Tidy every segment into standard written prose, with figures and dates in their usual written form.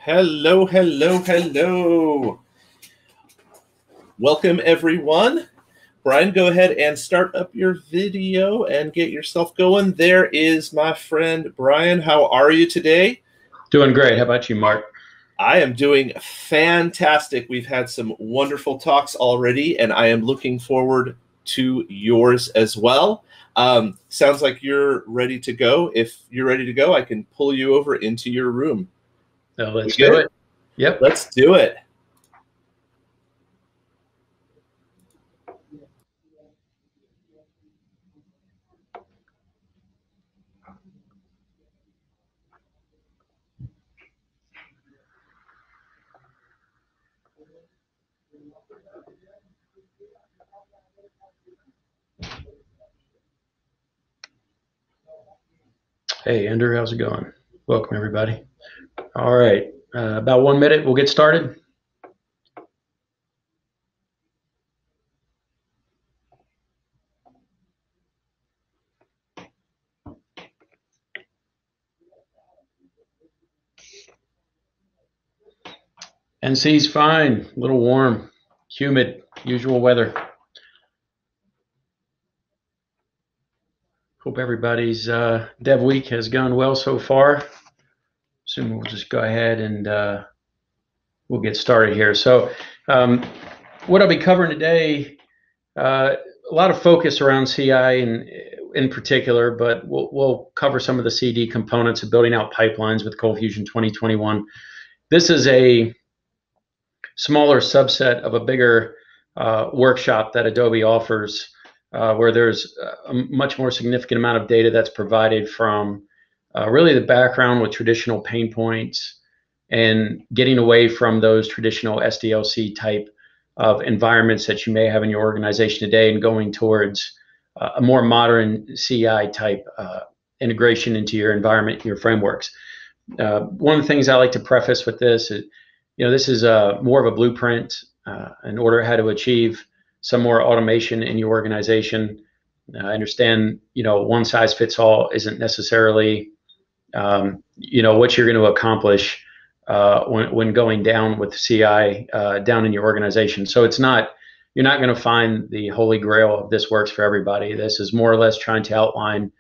Hello, hello, hello. Welcome, everyone. Brian, go ahead and start up your video and get yourself going. There is my friend Brian. How are you today? Doing great. How about you, Mark? I am doing fantastic. We've had some wonderful talks already, and I am looking forward to yours as well. Sounds like you're ready to go. If you're ready to go, I can pull you over into your room. Let's do it. Yep. Let's do it. Hey, Andrew, how's it going? Welcome, everybody. All right, about 1 minute, we'll get started. NC's fine, a little warm, humid, usual weather. Hope everybody's dev week has gone well so far. Assume we'll just go ahead and we'll get started here. So what I'll be covering today, a lot of focus around CI in particular, but we'll cover some of the CD components of building out pipelines with ColdFusion 2021. This is a smaller subset of a bigger workshop that Adobe offers, where there's a much more significant amount of data that's provided from really the background with traditional pain points and getting away from those traditional SDLC type of environments that you may have in your organization today and going towards a more modern CI type integration into your environment, your frameworks. One of the things I like to preface with this is, this is more of a blueprint in order how to achieve some more automation in your organization. I understand, one size fits all isn't necessarily, what you're going to accomplish when going down with CI down in your organization. So you're not going to find the holy grail of this works for everybody. This is more or less trying to outline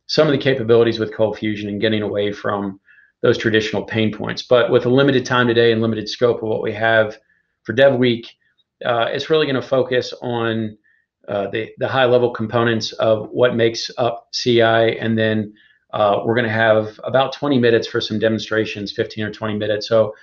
some of the capabilities with ColdFusion and getting away from those traditional pain points. But with a limited time today and limited scope of what we have for Dev Week, it's really going to focus on the high level components of what makes up CI, and then we're going to have about 20 minutes for some demonstrations, 15 or 20 minutes. So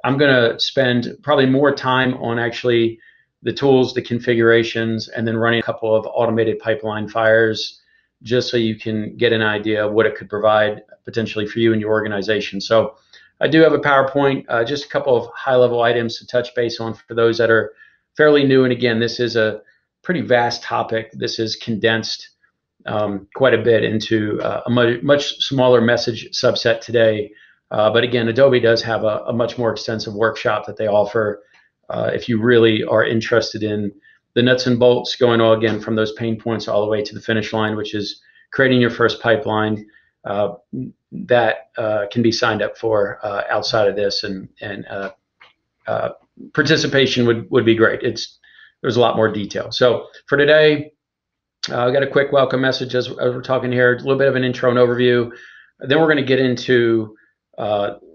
I'm going to spend probably more time on actually the tools, the configurations, and then running a couple of automated pipeline fires, just so you can get an idea of what it could provide potentially for you and your organization. So I do have a PowerPoint, just a couple of high-level items to touch base on for those that are fairly new. And again, this is a pretty vast topic. This is condensed quite a bit into a much smaller message subset today. But again, Adobe does have a much more extensive workshop that they offer if you really are interested in the nuts and bolts, going all again from those pain points all the way to the finish line, which is creating your first pipeline that can be signed up for outside of this, and participation would be great. There's a lot more detail. So for today, I've got a quick welcome message as we're talking here, a little bit of an intro and overview. Then we're going to get into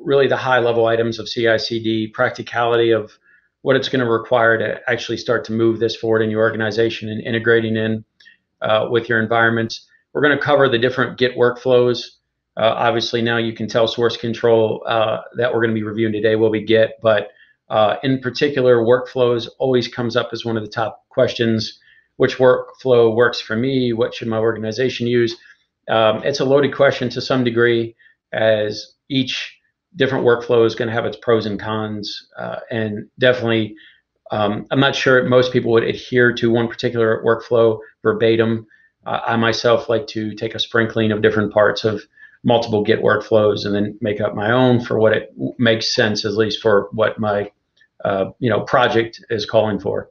really the high level items of CI/CD, practicality of what it's going to require to actually start to move this forward in your organization and integrating in with your environments. We're going to cover the different Git workflows. Obviously, now you can tell source control that we're going to be reviewing today will be Git, but in particular, workflows always comes up as one of the top questions. Which workflow works for me? What should my organization use? It's a loaded question to some degree, as each different workflow is going to have its pros and cons, and definitely I'm not sure most people would adhere to one particular workflow verbatim. I myself like to take a sprinkling of different parts of multiple Git workflows and then make up my own for what it makes sense, at least for what my project is calling for.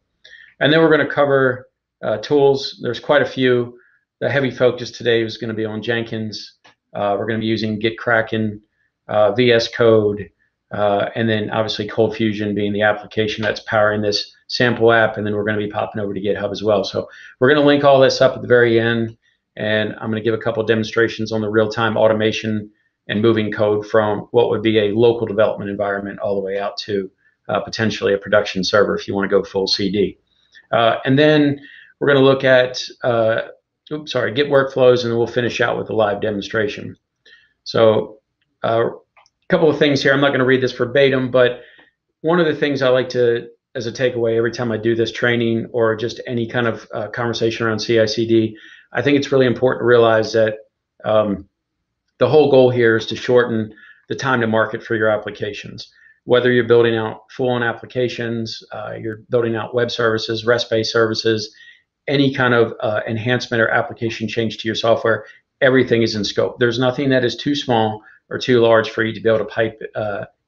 And then we're going to cover tools. There's quite a few. The heavy focus today is going to be on Jenkins. We're going to be using Git Kraken, VS Code, and then obviously ColdFusion being the application that's powering this sample app, and then we're going to be popping over to GitHub as well. So we're going to link all this up at the very end, and I'm going to give a couple of demonstrations on the real-time automation and moving code from what would be a local development environment all the way out to potentially a production server if you want to go full CD. And then we're going to look at Git Workflows, and then we'll finish out with a live demonstration. So a couple of things here. I'm not going to read this verbatim, but one of the things I like to, as a takeaway, every time I do this training or just any kind of conversation around CI/CD, I think it's really important to realize that the whole goal here is to shorten the time to market for your applications. Whether you're building out full-on applications, you're building out web services, REST-based services, any kind of enhancement or application change to your software, everything is in scope. There's nothing that is too small or too large for you to be able to pipe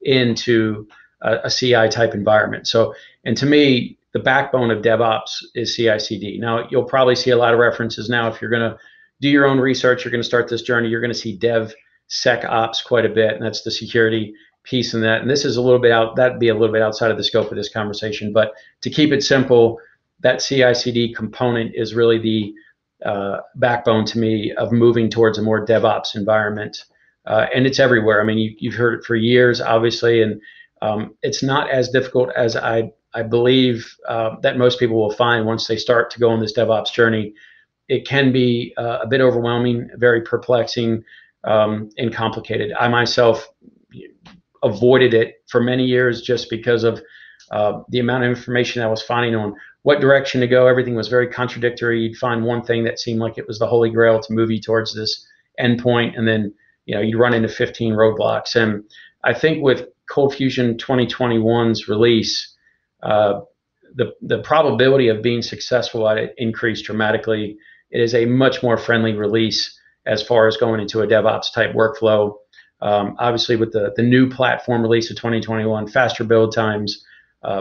into a CI type environment. So, and to me, the backbone of DevOps is CI/CD. Now, you'll probably see a lot of references now. If you're going to do your own research, you're going to start this journey, you're going to see DevSecOps quite a bit, and that's the security piece in that. And this is a little bit out, that'd be a little bit outside of the scope of this conversation. But to keep it simple, that CI/CD component is really the backbone to me of moving towards a more DevOps environment. And it's everywhere. I mean, you've heard it for years, obviously, and it's not as difficult as I believe that most people will find once they start to go on this DevOps journey. It can be a bit overwhelming, very perplexing, and complicated. I myself avoided it for many years just because of the amount of information I was finding on what direction to go. Everything was very contradictory. You'd find one thing that seemed like it was the holy grail to move you towards this endpoint, and then you'd run into 15 roadblocks. And I think with ColdFusion 2021's release, the probability of being successful at it increased dramatically. It is a much more friendly release as far as going into a DevOps type workflow. Obviously, with the new platform release of 2021, faster build times,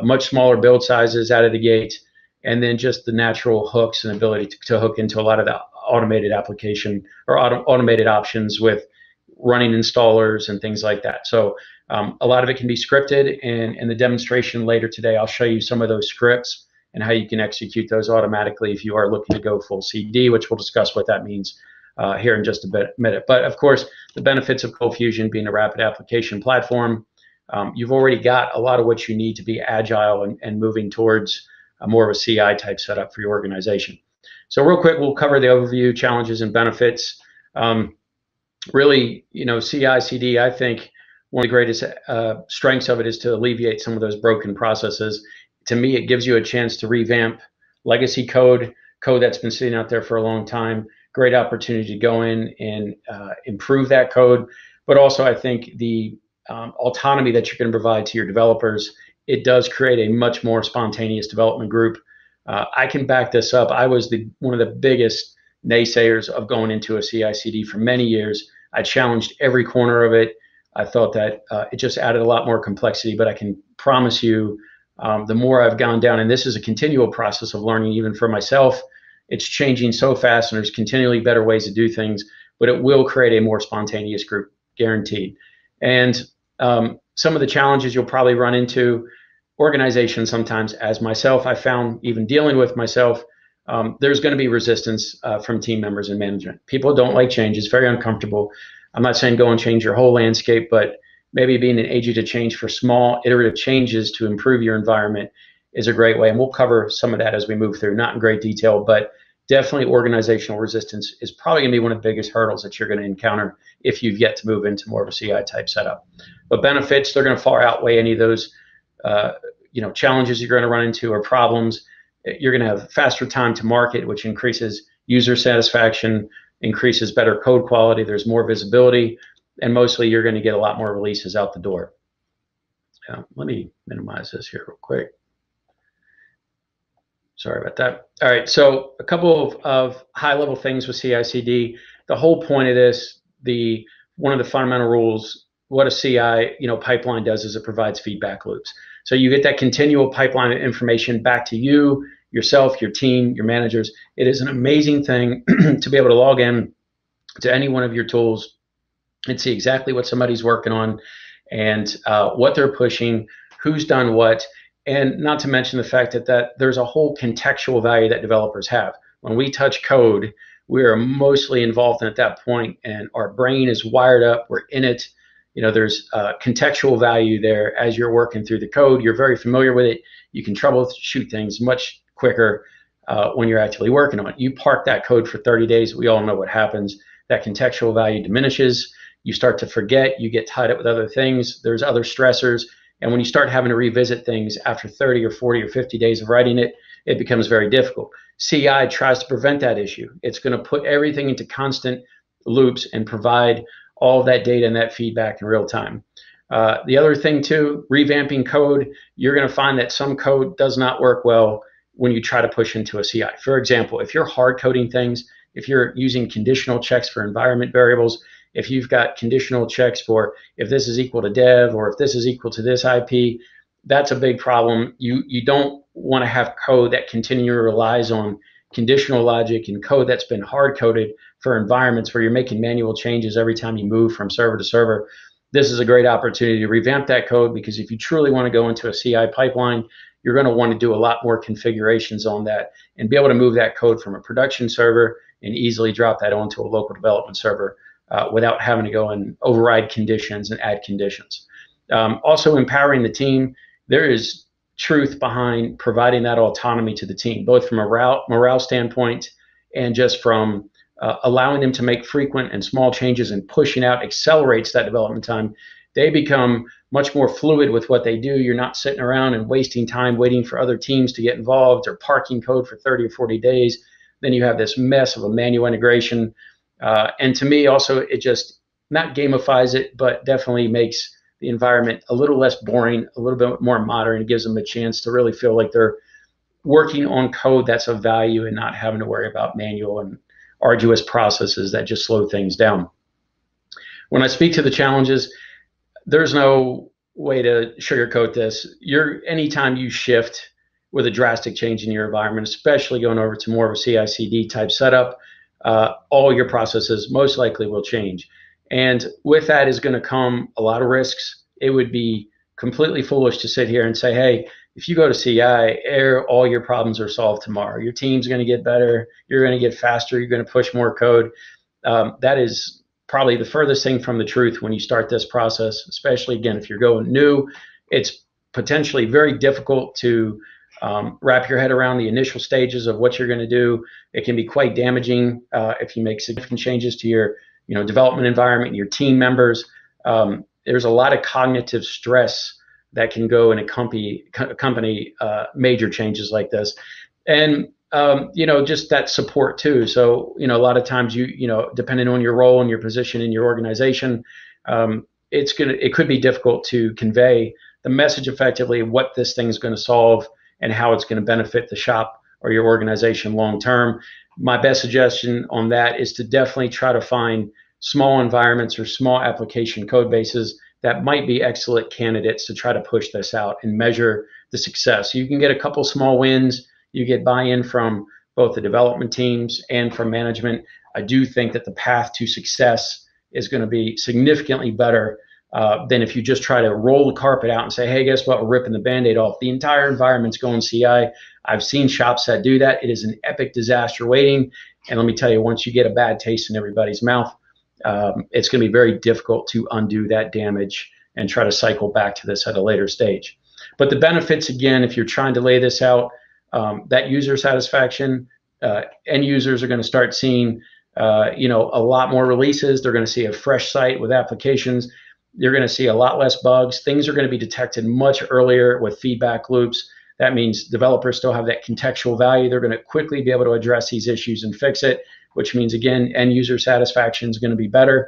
much smaller build sizes out of the gate, and then just the natural hooks and ability to hook into a lot of the automated application or automated options with running installers and things like that. So a lot of it can be scripted, and in the demonstration later today, I'll show you some of those scripts and how you can execute those automatically if you are looking to go full CD, which we'll discuss what that means here in just a minute. But of course, the benefits of ColdFusion being a rapid application platform, you've already got a lot of what you need to be agile and moving towards more of a CI type setup for your organization. So real quick, we'll cover the overview, challenges, and benefits. Really, CI/CD, I think one of the greatest strengths of it is to alleviate some of those broken processes. To me, it gives you a chance to revamp legacy code that's been sitting out there for a long time. Great opportunity to go in and improve that code. But also, I think the autonomy that you're going to provide to your developers, it does create a much more spontaneous development group. I can back this up. I was one of the biggest naysayers of going into a CI/CD for many years. I challenged every corner of it. I thought that it just added a lot more complexity, but I can promise you, the more I've gone down, and this is a continual process of learning even for myself, it's changing so fast and there's continually better ways to do things, but it will create a more spontaneous group, guaranteed. And some of the challenges you'll probably run into, organization sometimes, as myself, I found even dealing with myself, there's going to be resistance from team members and management. People don't like change. It's very uncomfortable. I'm not saying go and change your whole landscape, but maybe being an agent to change for small iterative changes to improve your environment is a great way. And we'll cover some of that as we move through, not in great detail, but definitely organizational resistance is probably going to be one of the biggest hurdles that you're going to encounter if you've yet to move into more of a CI type setup. But benefits, they're going to far outweigh any of those challenges you're going to run into or problems. You're going to have faster time to market, which increases user satisfaction, increases better code quality, there's more visibility, and mostly you're going to get a lot more releases out the door. Let me minimize this here real quick. Sorry about that. All right, so a couple of high-level things with CI/CD. The whole point of this, one of the fundamental rules, what a CI pipeline does is it provides feedback loops. So you get that continual pipeline of information back to you, yourself, your team, your managers. It is an amazing thing to be able to log in to any one of your tools and see exactly what somebody's working on and what they're pushing, who's done what, and not to mention the fact that there's a whole contextual value that developers have. When we touch code, we are mostly involved in at that point, and our brain is wired up. We're in it. There's contextual value there as you're working through the code. You're very familiar with it. You can troubleshoot things much quicker when you're actively working on it. You park that code for 30 days. We all know what happens. That contextual value diminishes. You start to forget. You get tied up with other things. There's other stressors. And when you start having to revisit things after 30 or 40 or 50 days of writing it, it becomes very difficult. CI tries to prevent that issue. It's going to put everything into constant loops and provide all of that data and that feedback in real time. The other thing too, revamping code, you're going to find that some code does not work well when you try to push into a CI. For example, if you're hard coding things, if you're using conditional checks for environment variables, if you've got conditional checks for if this is equal to dev or if this is equal to this IP, that's a big problem. You don't want to have code that continually relies on conditional logic and code that's been hard coded for environments where you're making manual changes every time you move from server to server. This is a great opportunity to revamp that code, because if you truly want to go into a CI pipeline, you're going to want to do a lot more configurations on that and be able to move that code from a production server and easily drop that onto a local development server without having to go and override conditions and add conditions. Also empowering the team. There is truth behind providing that autonomy to the team, both from a morale standpoint and just from allowing them to make frequent and small changes, and pushing out accelerates that development time. They become much more fluid with what they do. You're not sitting around and wasting time waiting for other teams to get involved or parking code for 30 or 40 days. Then you have this mess of a manual integration. And to me, also, it just not gamifies it, but definitely makes the environment a little less boring, a little bit more modern. It gives them a chance to really feel like they're working on code that's of value and not having to worry about manual and arduous processes that just slow things down. When I speak to the challenges, there's no way to sugarcoat this. Anytime you shift with a drastic change in your environment, especially going over to more of a CI/CD type setup, all your processes most likely will change. And with that is going to come a lot of risks. It would be completely foolish to sit here and say, hey, if you go to CI, all your problems are solved tomorrow. Your team's going to get better. You're going to get faster. You're going to push more code. That is probably the furthest thing from the truth when you start this process, especially, again, if you're going new. It's potentially very difficult to wrap your head around the initial stages of what you're going to do. It can be quite damaging if you make significant changes to your development environment and your team members. There's a lot of cognitive stress that can go and accompany major changes like this. And just that support too. So, a lot of times depending on your role and your position in your organization, it could be difficult to convey the message effectively of what this thing is going to solve and how it's going to benefit the shop or your organization long term. My best suggestion on that is to definitely try to find small environments or small application code bases that might be excellent candidates to try to push this out and measure the success. You can get a couple small wins. You get buy-in from both the development teams and from management. I do think that the path to success is going to be significantly better than if you just try to roll the carpet out and say, hey, guess what? We're ripping the Band-Aid off. The entire environment's going CI. I've seen shops that do that. It is an epic disaster waiting. And let me tell you, once you get a bad taste in everybody's mouth, it's going to be very difficult to undo that damage and try to cycle back to this at a later stage. But the benefits, again, if you're trying to lay this out, that user satisfaction, end users are going to start seeing a lot more releases. They're going to see a fresh site with applications. You're going to see a lot less bugs. Things are going to be detected much earlier with feedback loops. That means developers still have that contextual value. They're going to quickly be able to address these issues and fix it, which means, again, end user satisfaction is going to be better.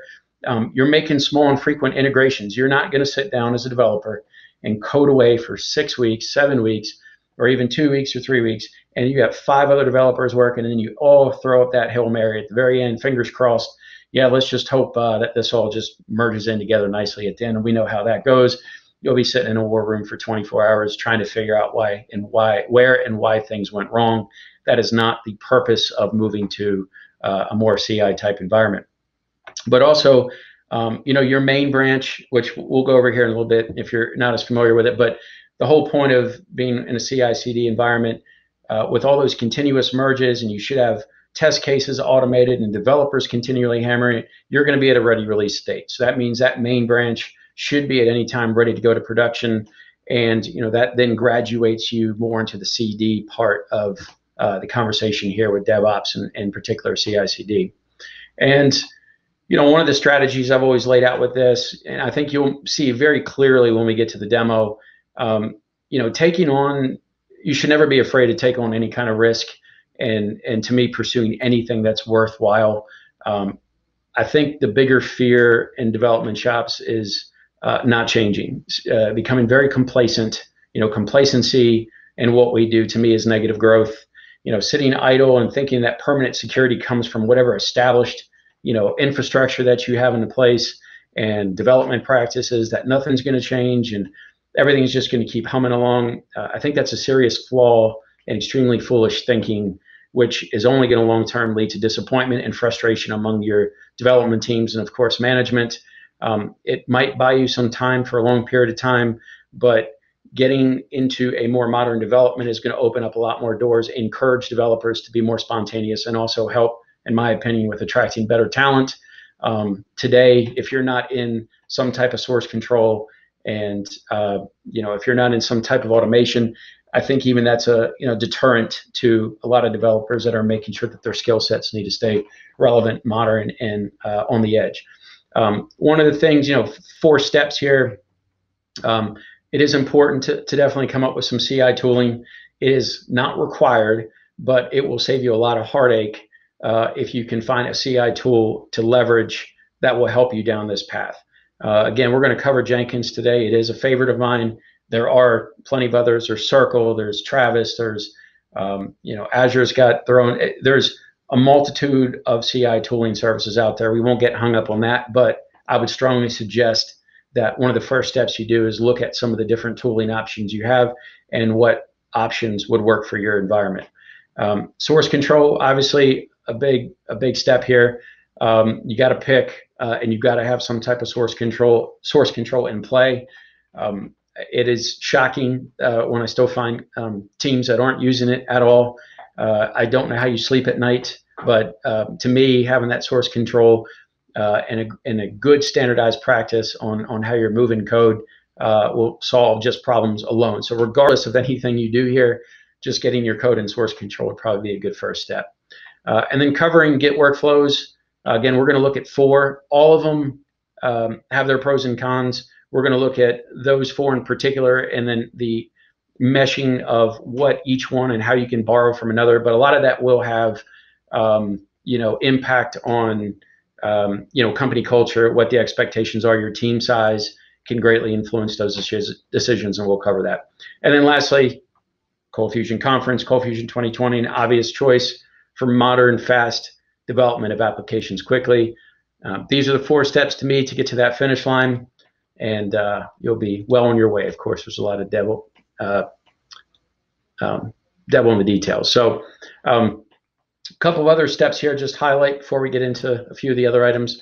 You're making small and frequent integrations. You're not going to sit down as a developer and code away for 6 weeks, 7 weeks, or even 2 weeks or 3 weeks, and you have 5 other developers working, and then you all throw up that Hail Mary at the very end, fingers crossed. Yeah, let's just hope that this all just merges in together nicely at the end, and we know how that goes. You'll be sitting in a war room for 24 hours trying to figure out where and why things went wrong. That is not the purpose of moving to a more CI type environment. But also, Your main branch, which we'll go over here in a little bit if you're not as familiar with it, but the whole point of being in a CI/CD environment with all those continuous merges, and you should have test cases automated and developers continually hammering it, you're going to be at a ready release state. So that means that main branch should be at any time ready to go to production, and that then graduates you more into the CD part of the conversation here with DevOps and in particular CI/CD. And one of the strategies I've always laid out with this, and I think you'll see very clearly when we get to the demo, taking on, you should never be afraid to take on any kind of risk, and to me, pursuing anything that's worthwhile. I think the bigger fear in development shops is not changing, becoming very complacent. Complacency in what we do, to me, is negative growth. Sitting idle and thinking that permanent security comes from whatever established infrastructure that you have in place and development practices, that nothing's going to change and everything's just going to keep humming along. I think that's a serious flaw and extremely foolish thinking, which is only going to long-term lead to disappointment and frustration among your development teams and, of course, management. It might buy you some time for a long period of time, but getting into a more modern development is going to open up a lot more doors, encourage developers to be more spontaneous, and also help, in my opinion, with attracting better talent. Today, if you're not in some type of source control and if you're not in some type of automation, I think even that's a deterrent to a lot of developers that are making sure that their skill sets need to stay relevant, modern, and on the edge. One of the things, 4 steps here. It is important to definitely come up with some CI tooling. It is not required, but it will save you a lot of heartache if you can find a CI tool to leverage that will help you down this path. Again, we're going to cover Jenkins today. It is a favorite of mine. There are plenty of others. There's Circle, there's Travis, there's Azure's got their own. There's a multitude of CI tooling services out there. We won't get hung up on that, but I would strongly suggest that one of the first steps you do is look at some of the different tooling options you have and what options would work for your environment. Source control, obviously a big step here. You got to pick and you've got to have some type of source control in play. It is shocking when I still find teams that aren't using it at all. I don't know how you sleep at night, but to me, having that source control and a good standardized practice on how you're moving code will solve just problems alone. So regardless of anything you do here, just getting your code in source control would probably be a good first step. And then covering Git workflows. Again, we're going to look at 4. All of them have their pros and cons. We're going to look at those 4 in particular, and then the meshing of what each one and how you can borrow from another. But a lot of that will have, impact on, company culture, what the expectations are, your team size can greatly influence those decisions, and we'll cover that. And then lastly, ColdFusion Conference, ColdFusion 2020, an obvious choice for modern, fast development of applications quickly. These are the 4 steps to me to get to that finish line, and you'll be well on your way. Of course, there's a lot of devil in the details. So a couple of other steps here, just highlight before we get into a few of the other items.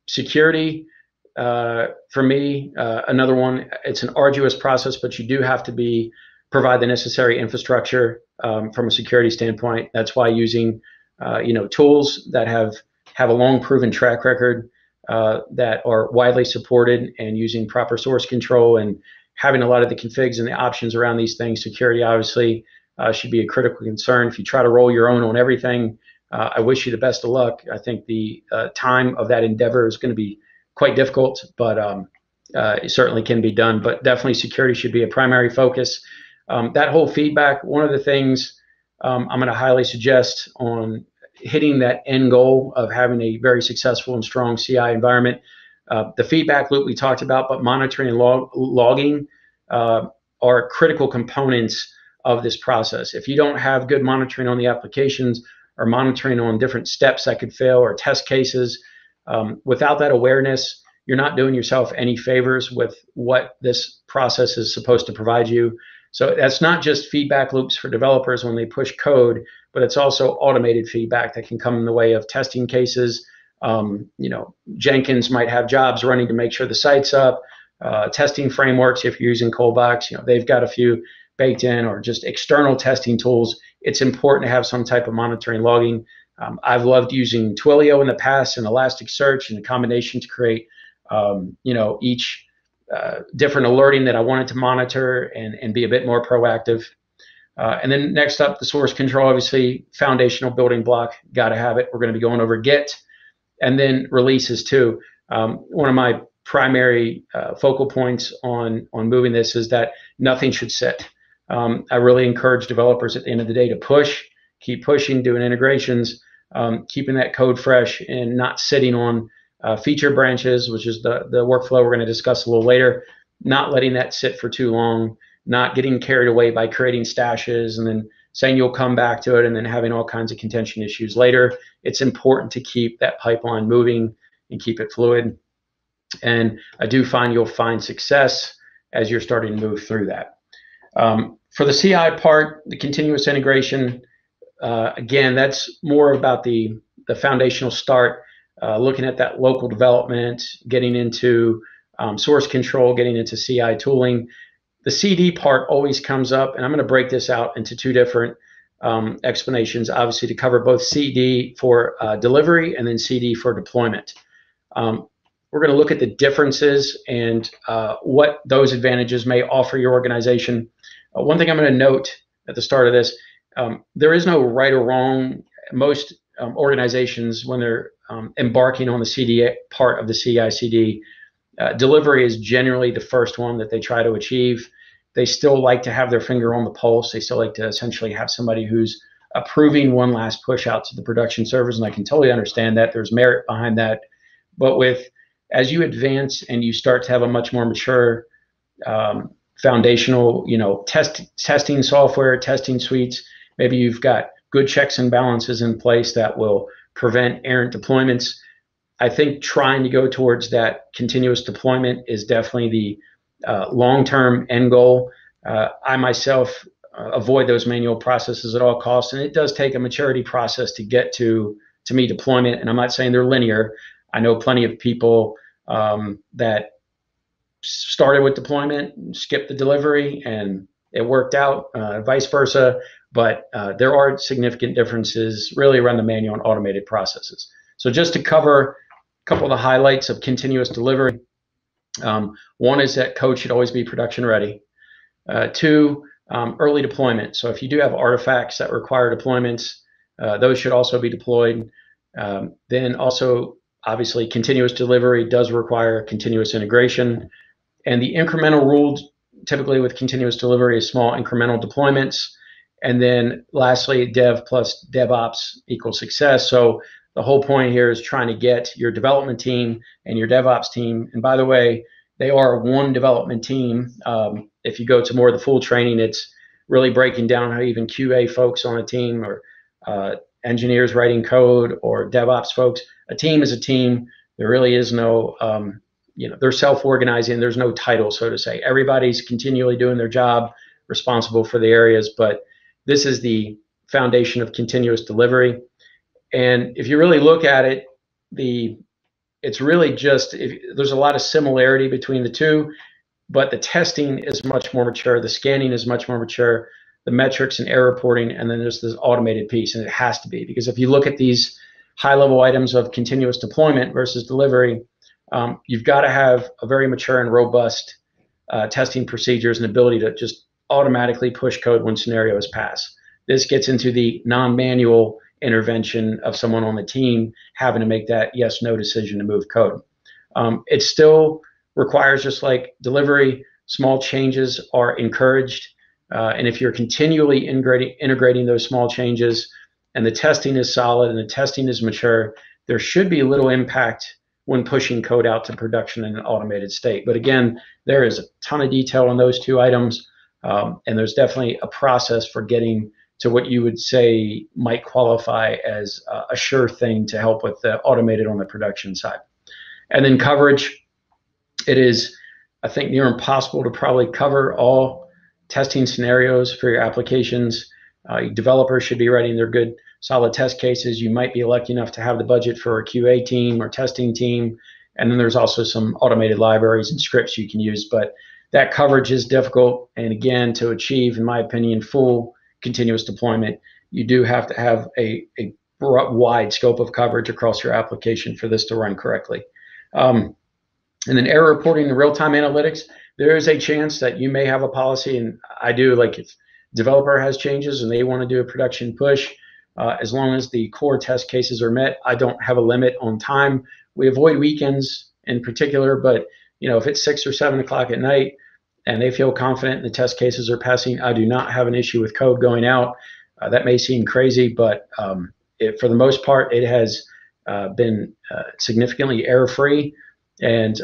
Security, for me, another one. It's an arduous process, but you do have to provide the necessary infrastructure from a security standpoint. That's why using tools that have a long proven track record that are widely supported, and using proper source control and having a lot of the configs and the options around these things. Security obviously should be a critical concern. If you try to roll your own on everything, I wish you the best of luck. I think the time of that endeavor is going to be quite difficult, but it certainly can be done. But definitely security should be a primary focus. That whole feedback, one of the things I'm going to highly suggest on hitting that end goal of having a very successful and strong CI environment, the feedback loop we talked about, but monitoring and logging are critical components of this process. If you don't have good monitoring on the applications, or monitoring on different steps that could fail, or test cases, without that awareness, you're not doing yourself any favors with what this process is supposed to provide you. So that's not just feedback loops for developers when they push code, but it's also automated feedback that can come in the way of testing cases, Jenkins might have jobs running to make sure the site's up. Testing frameworks, if you're using Coldbox, they've got a few baked in, or just external testing tools. It's important to have some type of monitoring logging. I've loved using Twilio in the past and Elasticsearch and a combination to create, each different alerting that I wanted to monitor and be a bit more proactive. And then next up, the source control, obviously foundational building block, got to have it. We're going to be going over Git, and then releases too. One of my primary focal points on moving this is that nothing should sit. I really encourage developers at the end of the day to keep pushing, doing integrations, keeping that code fresh, and not sitting on feature branches, which is the workflow we're going to discuss a little later, not letting that sit for too long, not getting carried away by creating stashes and then saying you'll come back to it and then having all kinds of contention issues later. It's important to keep that pipeline moving and keep it fluid. And I do find you'll find success as you're starting to move through that. For the CI part, the continuous integration, again, that's more about the foundational start, looking at that local development, getting into source control, getting into CI tooling. The CD part always comes up, and I'm going to break this out into two different explanations, obviously to cover both CD for delivery and then CD for deployment. We're going to look at the differences and what those advantages may offer your organization. One thing I'm going to note at the start of this, there is no right or wrong. Most organizations, when they're embarking on the CD part of the CI/CD, delivery is generally the first one that they try to achieve. They still like to have their finger on the pulse. They still like to essentially have somebody who's approving one last push out to the production servers, and I can totally understand that. There's merit behind that. But as you advance and you start to have a much more mature foundational, testing software, testing suites, maybe you've got good checks and balances in place that will prevent errant deployments. I think trying to go towards that continuous deployment is definitely the long-term end goal. I myself avoid those manual processes at all costs, and it does take a maturity process to get to me deployment, and I'm not saying they're linear. I know plenty of people that started with deployment, skipped the delivery, and it worked out, vice versa. But there are significant differences really around the manual and automated processes. So just to cover a couple of the highlights of continuous delivery, one is that code should always be production ready. Two, early deployment. So if you do have artifacts that require deployments, those should also be deployed. Then also, obviously, continuous delivery does require continuous integration. And the incremental rule typically with continuous delivery is small incremental deployments. And then lastly, dev plus DevOps equals success. So the whole point here is trying to get your development team and your DevOps team. And by the way, they are one development team. If you go to more of the full training, it's really breaking down how even QA folks on a team, or engineers writing code, or DevOps folks. A team is a team. There really is no, they're self-organizing. There's no title, so to say. Everybody's continually doing their job, responsible for the areas, but this is the foundation of continuous delivery. And if you really look at it, it's really just, there's a lot of similarity between the two, but the testing is much more mature. The scanning is much more mature. The metrics and error reporting, and then there's this automated piece, and it has to be, because if you look at these high-level items of continuous deployment versus delivery, you've got to have a very mature and robust testing procedures and ability to just automatically push code when scenarios pass. This gets into the non-manual intervention of someone on the team having to make that yes/no decision to move code. It still requires, just like delivery, small changes are encouraged. And if you're continually integrating those small changes, and the testing is solid and the testing is mature, there should be little impact when pushing code out to production in an automated state. But again, there is a ton of detail on those two items, and there's definitely a process for getting to what you would say might qualify as a sure thing to help with the automated on the production side. And then coverage, it is, I think, near impossible to probably cover all testing scenarios for your applications. Developers should be writing their good solid test cases. You might be lucky enough to have the budget for a QA team or testing team. And then there's also some automated libraries and scripts you can use. But that coverage is difficult. And again, to achieve, in my opinion, full continuous deployment, you do have to have a wide scope of coverage across your application for this to run correctly. And then error reporting and real-time analytics, there is a chance that you may have a policy, and I do, like if developer has changes and they want to do a production push, as long as the core test cases are met, I don't have a limit on time. We avoid weekends in particular, but if it's 6 or 7 o'clock at night and they feel confident the test cases are passing, I do not have an issue with code going out. That may seem crazy, but for the most part, it has been significantly error-free, and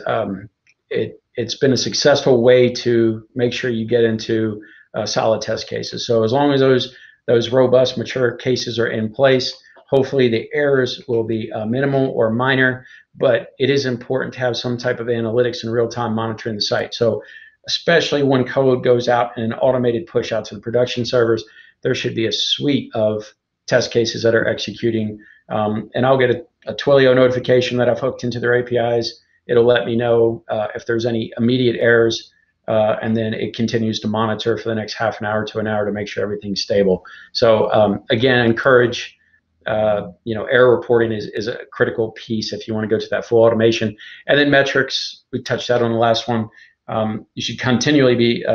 it's been a successful way to make sure you get into solid test cases. So as long as those robust, mature cases are in place, hopefully the errors will be minimal or minor, but it is important to have some type of analytics and real-time monitoring the site. So especially when code goes out in an automated push out to the production servers, there should be a suite of test cases that are executing. And I'll get a Twilio notification that I've hooked into their APIs. It'll let me know if there's any immediate errors, and then it continues to monitor for the next half an hour to an hour to make sure everything's stable. So again, encourage, error reporting is a critical piece if you want to go to that full automation. And then metrics, we touched that on the last one. You should continually be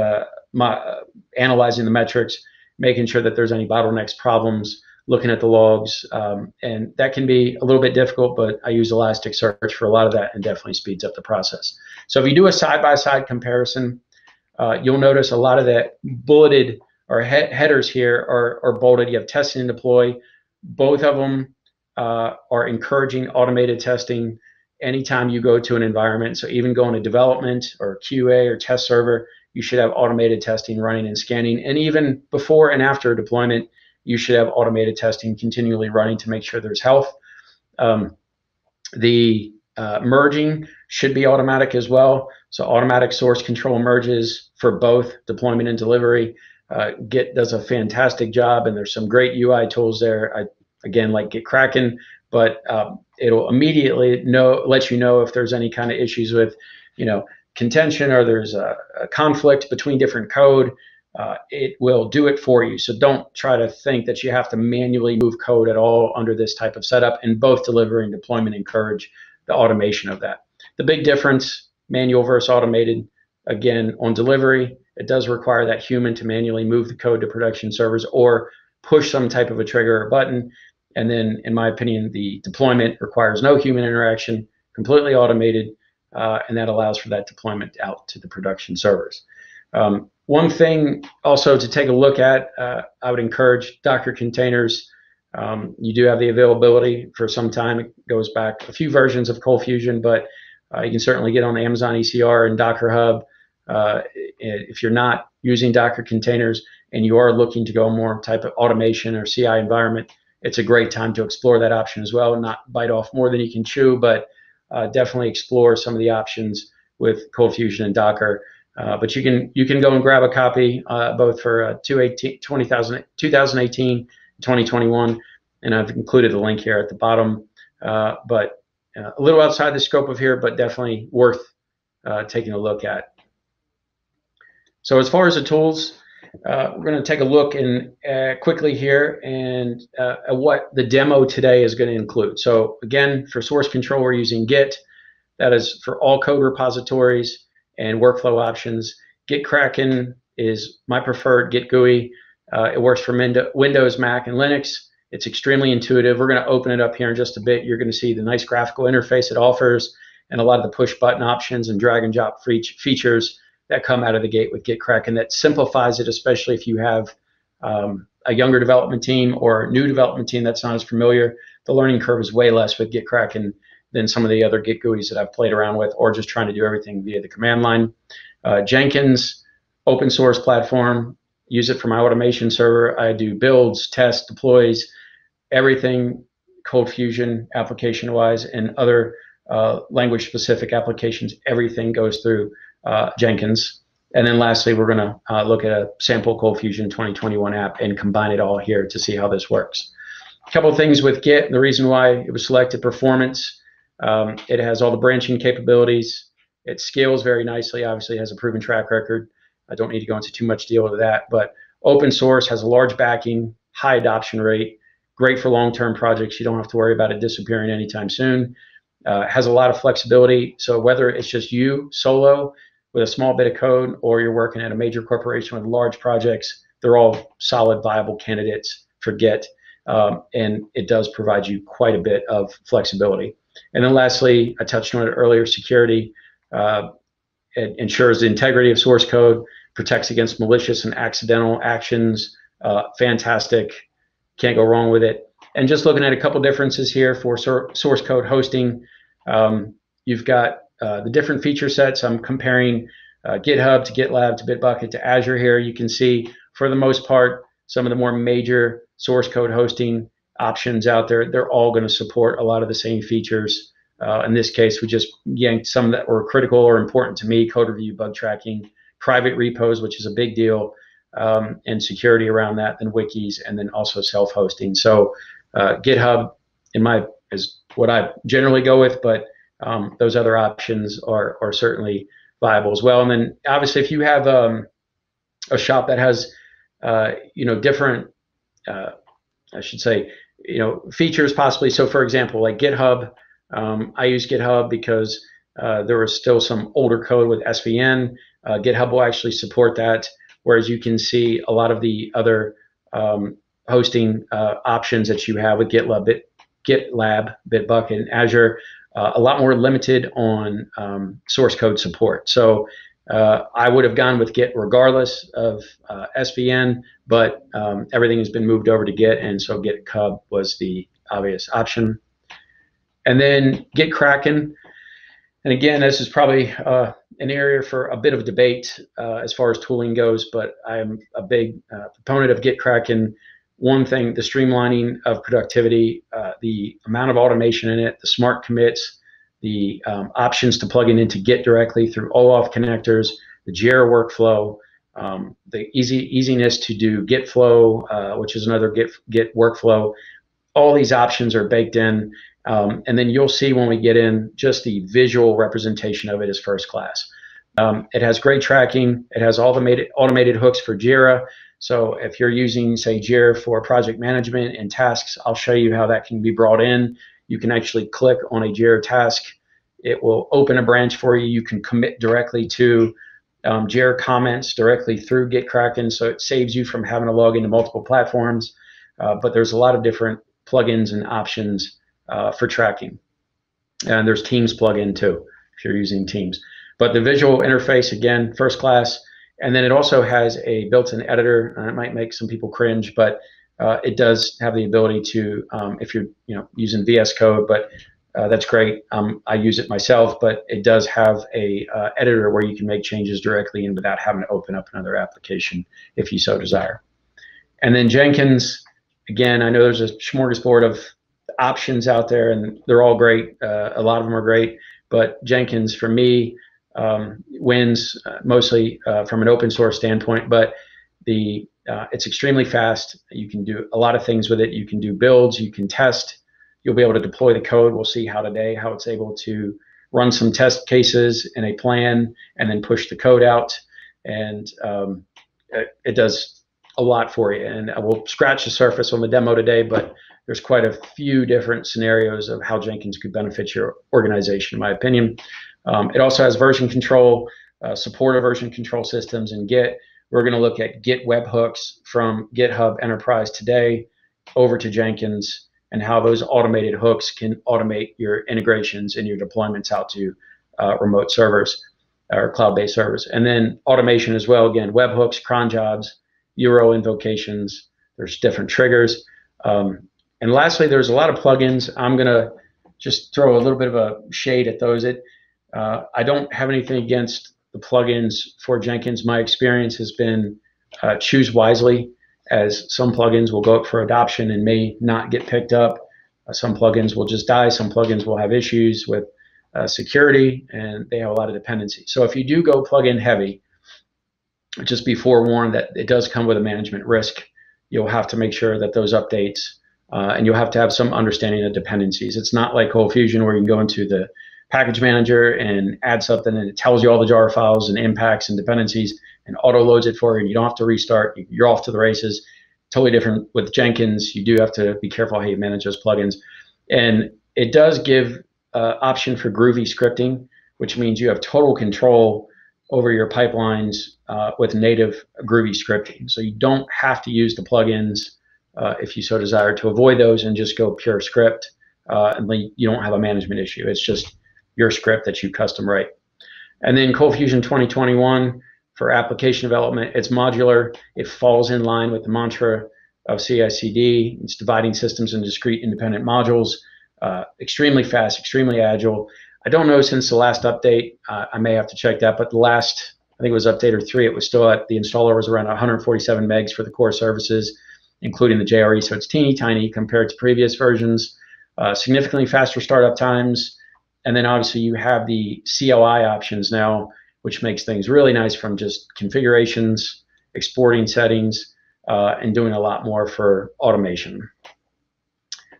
analyzing the metrics, making sure that there's any bottlenecks, problems, looking at the logs, and that can be a little bit difficult, but I use Elasticsearch for a lot of that and definitely speeds up the process. So if you do a side-by-side comparison, you'll notice a lot of the bulleted or headers here are bolded. You have testing and deploy. Both of them are encouraging automated testing anytime you go to an environment. So even going to development or QA or test server, you should have automated testing running and scanning. And even before and after deployment, you should have automated testing continually running to make sure there's health. The merging should be automatic as well. So automatic source control merges for both deployment and delivery. Git does a fantastic job, and there's some great UI tools there. Again, like Git Kraken, but it'll immediately let you know if there's any kind of issues with, contention, or there's a conflict between different code. It will do it for you. So don't try to think that you have to manually move code at all under this type of setup, and both delivery and deployment encourage the automation of that. The big difference, manual versus automated, again, on delivery, it does require that human to manually move the code to production servers or push some type of a trigger or button. And then, in my opinion, the deployment requires no human interaction, completely automated, and that allows for that deployment out to the production servers. One thing also to take a look at, I would encourage Docker containers. You do have the availability for some time. It goes back a few versions of ColdFusion, but you can certainly get on Amazon ECR and Docker Hub. If you're not using Docker containers and you are looking to go more type of automation or CI environment, it's a great time to explore that option as well. Not bite off more than you can chew, but definitely explore some of the options with ColdFusion and Docker. But you can go and grab a copy both for 2018, 2021, and I've included a link here at the bottom. But a little outside the scope of here, but definitely worth taking a look at. So as far as the tools, we're going to take a look in quickly here and at what the demo today is going to include. So again, for source control, we're using Git. That is for all code repositories and workflow options. Git Kraken is my preferred Git GUI. It works for Windows, Mac, and Linux. It's extremely intuitive. We're going to open it up here in just a bit. You're going to see the nice graphical interface it offers and a lot of the push button options and drag and drop features that come out of the gate with Git Kraken that simplifies it, especially if you have a younger development team or a new development team that's not as familiar. The learning curve is way less with Git Kraken than some of the other Git GUIs that I've played around with, or just trying to do everything via the command line. Jenkins, open source platform, use it for my automation server. I do builds, tests, deploys, everything ColdFusion application-wise, and other language-specific applications. Everything goes through Jenkins. And then lastly, we're going to look at a sample ColdFusion 2021 app and combine it all here to see how this works. couple of things with Git. The reason why it was selected: performance. It has all the branching capabilities. It scales very nicely. Obviously, it has a proven track record. I don't need to go into too much deal with that. But open source, has a large backing, high adoption rate, great for long-term projects. You don't have to worry about it disappearing anytime soon. Has a lot of flexibility. So whether it's just you solo with a small bit of code, or you're working at a major corporation with large projects, they're all solid, viable candidates for Git. And it does provide you quite a bit of flexibility. And then lastly, I touched on it earlier, security. It ensures the integrity of source code, protects against malicious and accidental actions. Fantastic. Can't go wrong with it. And just looking at a couple differences here for source code hosting, you've got the different feature sets. I'm comparing GitHub to GitLab to Bitbucket to Azure here. You can see, for the most part, some of the more major source code hosting options out there, they're all going to support a lot of the same features. In this case, we just yanked some that were critical or important to me: code review, bug tracking, private repos, which is a big deal, and security around that, then wikis, and then also self-hosting. So GitHub, is what I generally go with, but those other options are certainly viable as well. And then obviously, if you have a shop that has different, I should say, features possibly. So for example, like GitHub, I use GitHub because there was still some older code with SVN. GitHub will actually support that, whereas you can see a lot of the other hosting options that you have with GitLab, Bitbucket, and Azure, a lot more limited on source code support. So I would have gone with Git regardless of SVN, but everything has been moved over to Git, and so GitHub was the obvious option. And then Git Kraken, and again, this is probably an area for a bit of debate as far as tooling goes, but I'm a big proponent of Git Kraken. One thing, the streamlining of productivity, the amount of automation in it, the smart commits, the options to plug into Git directly through OAuth connectors, the Jira workflow, the easiness to do Git Flow, which is another Git workflow. All these options are baked in, and then you'll see when we get in, just the visual representation of it is first class. It has great tracking. It has automated hooks for Jira. So if you're using, say, Jira for project management and tasks, I'll show you how that can be brought in. You can actually click on a Jira task. It will open a branch for you. You can commit directly to Jira comments directly through Git Kraken, so it saves you from having to log into multiple platforms. But there's a lot of different plugins and options for tracking. And there's Teams plugin too, if you're using Teams. But the visual interface, again, first class. And then it also has a built-in editor. It might make some people cringe, but it does have the ability to, if you're using VS Code, but that's great. I use it myself, but it does have a editor where you can make changes directly and without having to open up another application if you so desire. And then Jenkins, again, I know there's a smorgasbord of options out there, and they're all great. A lot of them are great, but Jenkins, for me, wins mostly from an open source standpoint, but it's extremely fast. You can do a lot of things with it. You can do builds, you can test, you'll be able to deploy the code. We'll see how it's able to run some test cases in a plan and then push the code out. And it does a lot for you. And I will scratch the surface on the demo today, but there's quite a few different scenarios of how Jenkins could benefit your organization, in my opinion. It also has version control, support of version control systems in Git. We're going to look at Git webhooks from GitHub Enterprise today over to Jenkins, and how those automated hooks can automate your integrations and your deployments out to remote servers or cloud-based servers. And then automation as well, again, webhooks, cron jobs, URL invocations, there's different triggers. And lastly, there's a lot of plugins. I'm going to just throw a little bit of a shade at those. I don't have anything against the plugins for Jenkins. My experience has been choose wisely, as some plugins will go up for adoption and may not get picked up. Some plugins will just die. Some plugins will have issues with security, and they have a lot of dependency. So if you do go plugin heavy, just be forewarned that it does come with a management risk. You'll have to make sure that those updates and you'll have to have some understanding of dependencies. It's not like ColdFusion where you can go into the package manager and add something and it tells you all the jar files and impacts and dependencies and auto loads it for you, and you don't have to restart. You're off to the races. Totally different with Jenkins. You do have to be careful how you manage those plugins. And it does give option for groovy scripting, which means you have total control over your pipelines with native groovy scripting. So you don't have to use the plugins if you so desire to avoid those and just go pure script, and you don't have a management issue. It's just your script that you custom write. And then ColdFusion 2021 for application development, it's modular. It falls in line with the mantra of CI/CD. It's dividing systems into discrete independent modules, extremely fast, extremely agile. I don't know since the last update, I may have to check that, but the last, I think it was update 3, it was still at, the installer was around 147 megs for the core services, including the JRE, so it's teeny tiny compared to previous versions. Significantly faster startup times, and then obviously you have the CLI options now, which makes things really nice from just configurations, exporting settings, and doing a lot more for automation.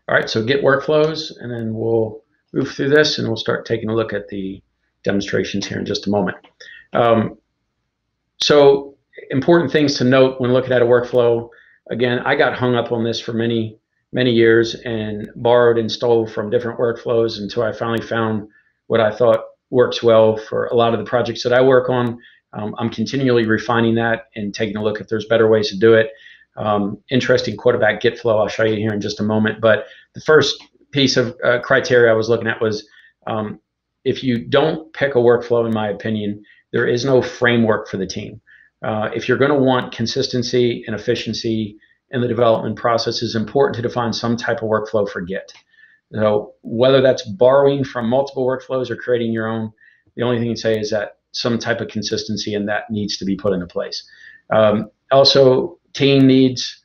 All right, so Git Workflows, and then we'll move through this and we'll start taking a look at the demonstrations here in just a moment. So important things to note when looking at a workflow. Again, I got hung up on this for many years and borrowed and stole from different workflows until I finally found what I thought works well for a lot of the projects that I work on. I'm continually refining that and taking a look if there's better ways to do it. Interesting quote about Git Flow I'll show you here in just a moment. But the first piece of criteria I was looking at was if you don't pick a workflow, in my opinion, there is no framework for the team. If you're going to want consistency and efficiency in the development process, it's important to define some type of workflow for Git. So whether that's borrowing from multiple workflows or creating your own, the only thing to say is that some type of consistency in that needs to be put into place. Also, team needs,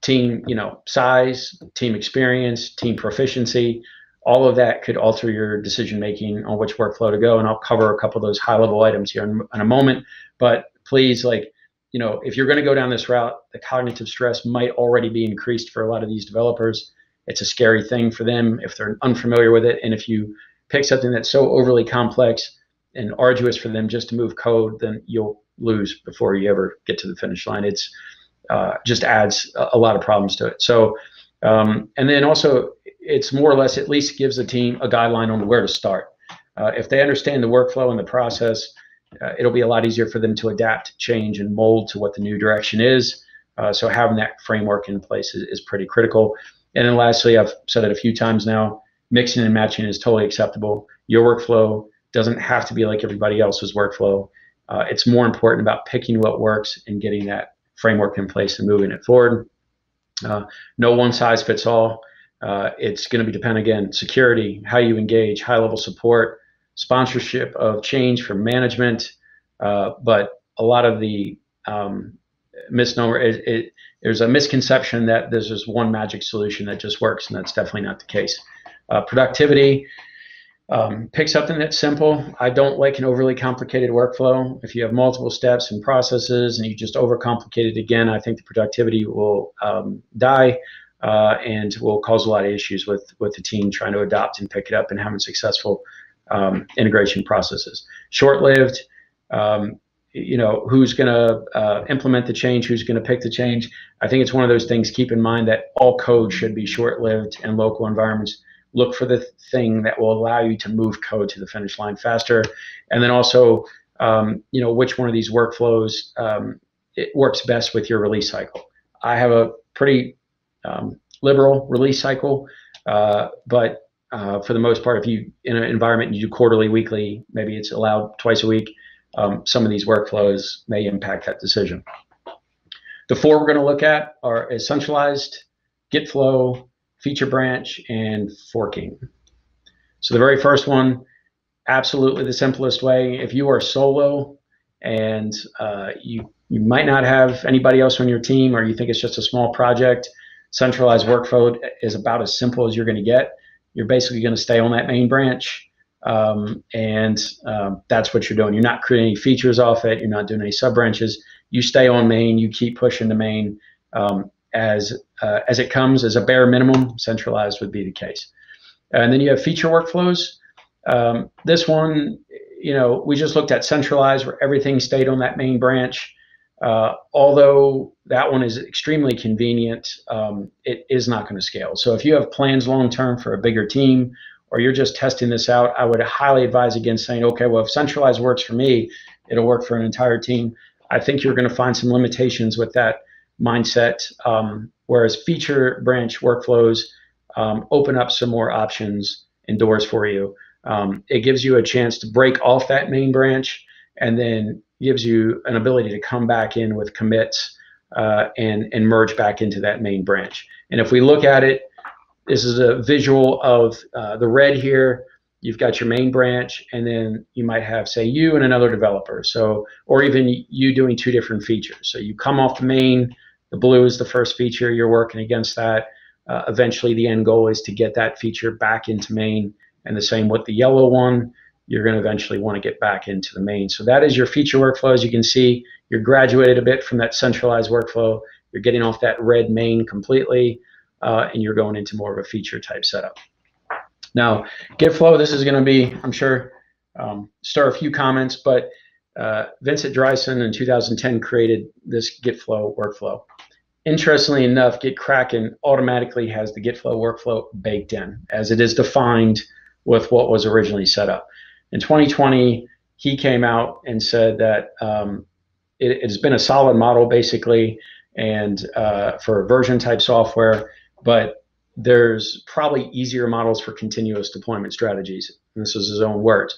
team size, team experience, team proficiency. All of that could alter your decision making on which workflow to go, and I'll cover a couple of those high level items here in a moment. But please, if you're going to go down this route, the cognitive stress might already be increased for a lot of these developers. It's a scary thing for them if they're unfamiliar with it. And if you pick something that's so overly complex and arduous for them just to move code, then you'll lose before you ever get to the finish line. It's just adds a lot of problems to it. So, and then also, it's more or less at least gives the team a guideline on where to start. If they understand the workflow and the process, it'll be a lot easier for them to adapt, change, and mold to what the new direction is. So having that framework in place is pretty critical. And then lastly, I've said it a few times now, mixing and matching is totally acceptable. Your workflow doesn't have to be like everybody else's workflow. It's more important about picking what works and getting that framework in place and moving it forward. No one size fits all. It's going to be dependent, again, security, how you engage, high-level support, sponsorship of change from management, but a lot of the misnomer, there's a misconception that there's just one magic solution that just works, and that's definitely not the case. Productivity, pick something that's simple. I don't like an overly complicated workflow. If you have multiple steps and processes and you just overcomplicate it again, I think the productivity will die and will cause a lot of issues with the team trying to adopt and pick it up and having successful integration processes. Short-lived, who's going to implement the change, who's going to pick the change. I think it's one of those things, keep in mind that all code should be short-lived in local environments. Look for the thing that will allow you to move code to the finish line faster. And then also, which one of these workflows it works best with your release cycle. I have a pretty liberal release cycle, but for the most part, if you in an environment you do quarterly, weekly, maybe it's allowed twice a week, some of these workflows may impact that decision. The 4 we're going to look at are centralized, Git Flow, feature branch, and forking. So the very first one, absolutely the simplest way. If you are solo and you might not have anybody else on your team, or you think it's just a small project, centralized workflow is about as simple as you're going to get. You're basically going to stay on that main branch, and that's what you're doing. You're not creating any features off it. You're not doing any sub branches. You stay on main. You keep pushing the main. as it comes as a bare minimum. Centralized would be the case. And then you have feature workflows. This one, we just looked at centralized, where everything stayed on that main branch. Although that one is extremely convenient, it is not going to scale. So if you have plans long-term for a bigger team, or you're just testing this out, I would highly advise against saying, okay, well, if centralized works for me, it'll work for an entire team. I think you're going to find some limitations with that mindset, whereas feature branch workflows open up some more options and doors for you. It gives you a chance to break off that main branch, and then gives you an ability to come back in with commits and merge back into that main branch. And if we look at it, this is a visual of the red here. You've got your main branch, and then you might have, say, you and another developer. So, or even you doing two different features. So you come off the main, the blue is the first feature, you're working against that. Eventually the end goal is to get that feature back into main, and the same with the yellow one. You're going to eventually want to get back into the main. So that is your feature workflow. As you can see, you're graduated a bit from that centralized workflow. You're getting off that red main completely, and you're going into more of a feature type setup. Now, Git Flow, this is going to be, I'm sure, stir a few comments, but Vincent Dreisen in 2010 created this Git Flow workflow. Interestingly enough, Git Kraken automatically has the Git Flow workflow baked in, as it is defined with what was originally set up. In 2020, he came out and said that it has been a solid model, basically, and for version type software, but there's probably easier models for continuous deployment strategies. And this is his own words.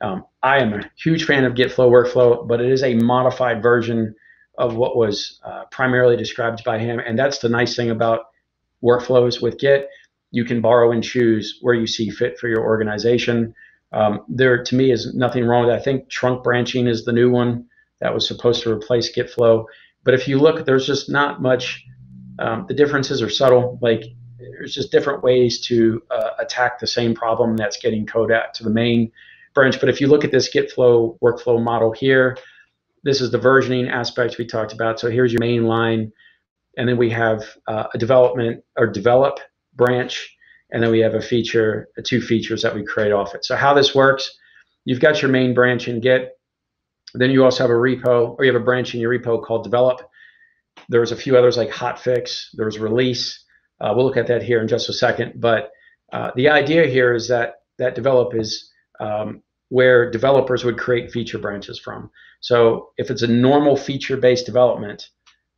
I am a huge fan of Git Flow Workflow, but it is a modified version of what was primarily described by him. And that's the nice thing about workflows with Git. You can borrow and choose where you see fit for your organization. There, to me, is nothing wrong with that. I think trunk branching is the new one that was supposed to replace Git Flow. But if you look, there's just not much. The differences are subtle. Like, there's just different ways to attack the same problem that's getting code out to the main branch. But if you look at this Git Flow workflow model here, this is the versioning aspect we talked about. So here's your main line, and then we have a development or develop branch, and then we have a feature, two features that we create off it. So how this works, you've got your main branch in Git, then you also have a repo, or you have a branch in your repo called develop. There's a few others like hotfix, there's release. We'll look at that here in just a second, but the idea here is that develop is where developers would create feature branches from. So if it's a normal feature-based development,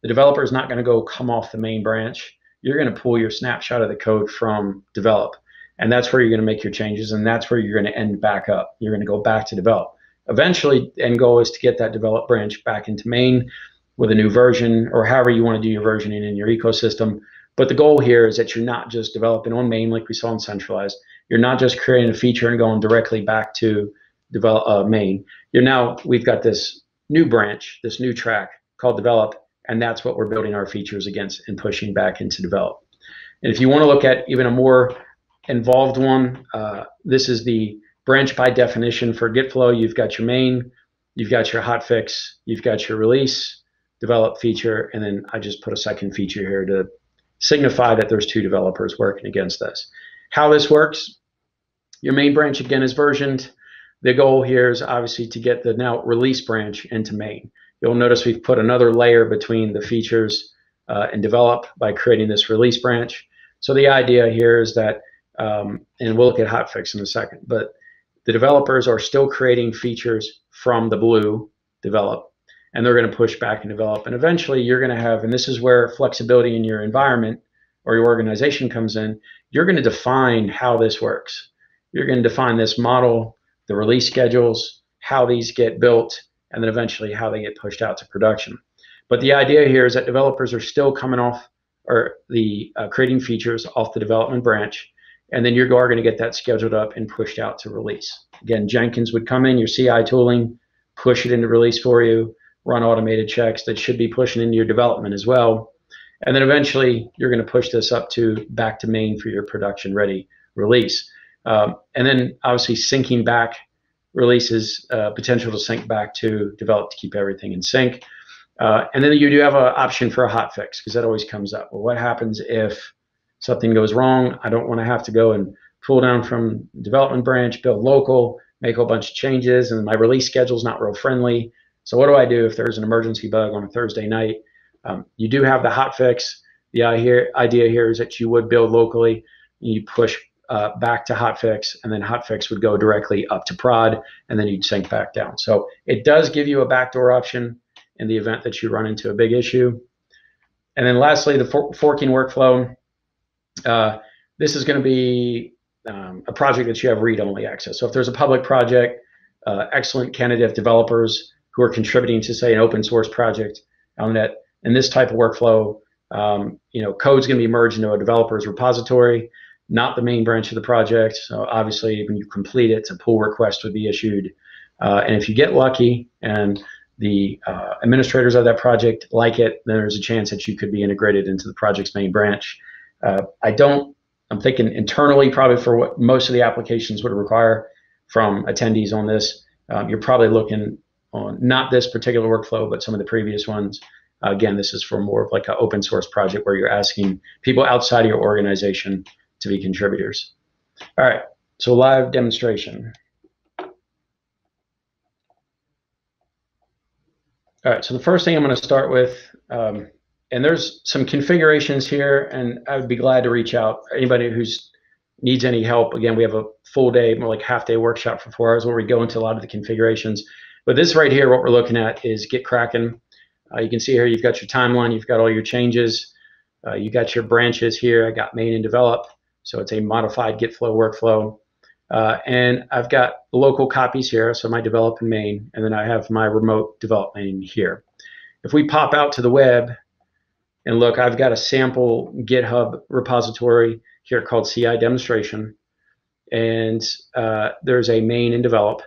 the developer is not going to go come off the main branch. You're going to pull your snapshot of the code from develop, and that's where you're going to make your changes, and that's where you're going to end back up. You're going to go back to develop. Eventually, the end goal is to get that develop branch back into main with a new version, or however you want to do your versioning in your ecosystem. But the goal here is that you're not just developing on main like we saw in centralized. You're not just creating a feature and going directly back to develop main. We've got this new branch, this new track called develop, and that's what we're building our features against and pushing back into develop. And if you want to look at even a more involved one, this is the branch by definition for Git Flow. You've got your main, you've got your hotfix, you've got your release, develop feature, and then I just put a second feature here to signify that there's two developers working against this. How this works, your main branch again is versioned. The goal here is obviously to get the now release branch into main. You'll notice we've put another layer between the features and develop by creating this release branch. So the idea here is that, and we'll look at hotfix in a second, but the developers are still creating features from the blue develop, and they're going to push back and develop. And eventually you're going to have, and this is where flexibility in your environment or your organization comes in, you're going to define how this works. You're going to define this model, the release schedules, how these get built, and then eventually how they get pushed out to production. But the idea here is that developers are still coming off, or creating features off the development branch, and then you're going to get that scheduled up and pushed out to release. Again, Jenkins would come in, your CI tooling, push it into release for you, run automated checks that should be pushing into your development as well. And then eventually you're going to push this up to back to main for your production ready release. And then obviously syncing back releases, potential to sync back to develop to keep everything in sync. And then you do have an option for a hotfix, because that always comes up. Well, what happens if something goes wrong? I don't want to have to go and pull down from development branch, build local, make a whole bunch of changes, and my release schedule is not real friendly. So what do I do if there's an emergency bug on a Thursday night? You do have the hotfix. The idea here is that you would build locally, you push back to hotfix, and then hotfix would go directly up to prod, and then you'd sync back down. So it does give you a backdoor option in the event that you run into a big issue. And then lastly, the forking workflow. This is going to be a project that you have read-only access. So if there's a public project, excellent candidate developers who are contributing to, say, an open source project on that, in this type of workflow, code's going to be merged into a developer's repository, not the main branch of the project. So obviously, when you complete it, a pull request would be issued. And if you get lucky and the administrators of that project like it, then there's a chance that you could be integrated into the project's main branch. I'm thinking internally, probably for what most of the applications would require from attendees on this, you're probably looking on not this particular workflow, but some of the previous ones. Again, this is for more of like an open source project where you're asking people outside of your organization to be contributors. All right, so live demonstration. All right, so the first thing I'm going to start with, and there's some configurations here, and I would be glad to reach out. Anybody who needs any help, again, we have a full day, more like half-day workshop for 4 hours where we go into a lot of the configurations. But this right here, what we're looking at is Git Kraken. You can see here you've got your timeline, you've got all your changes, you got your branches here. I got main and develop, so it's a modified Git Flow workflow. And I've got local copies here, so my develop and main, and then I have my remote develop main here. If we pop out to the web and look, I've got a sample GitHub repository here called CI demonstration, and there's a main and develop,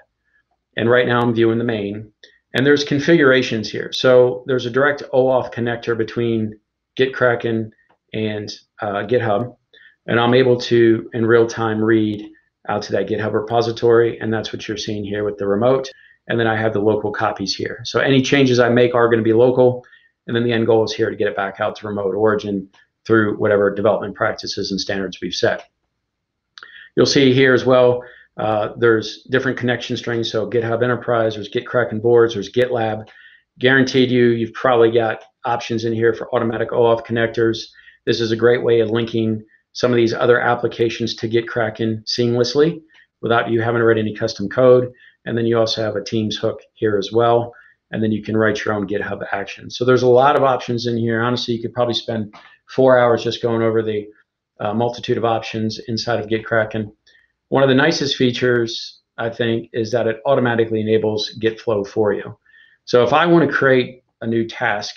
and right now I'm viewing the main, and there's configurations here. So there's a direct OAuth connector between Git Kraken and GitHub, and I'm able to in real time read out to that GitHub repository, and that's what you're seeing here with the remote. And then I have the local copies here. So any changes I make are going to be local, and then the end goal is here to get it back out to remote origin through whatever development practices and standards we've set. You'll see here as well, there's different connection strings. So GitHub Enterprise, there's Git Kraken boards, there's GitLab. Guaranteed you've probably got options in here for automatic OAuth connectors. This is a great way of linking some of these other applications to Git Kraken seamlessly without you having to write any custom code. And then you also have a Teams hook here as well. And then you can write your own GitHub actions. So there's a lot of options in here. Honestly, you could probably spend 4 hours just going over the multitude of options inside of Git Kraken. One of the nicest features, I think, is that it automatically enables Git Flow for you. So if I want to create a new task,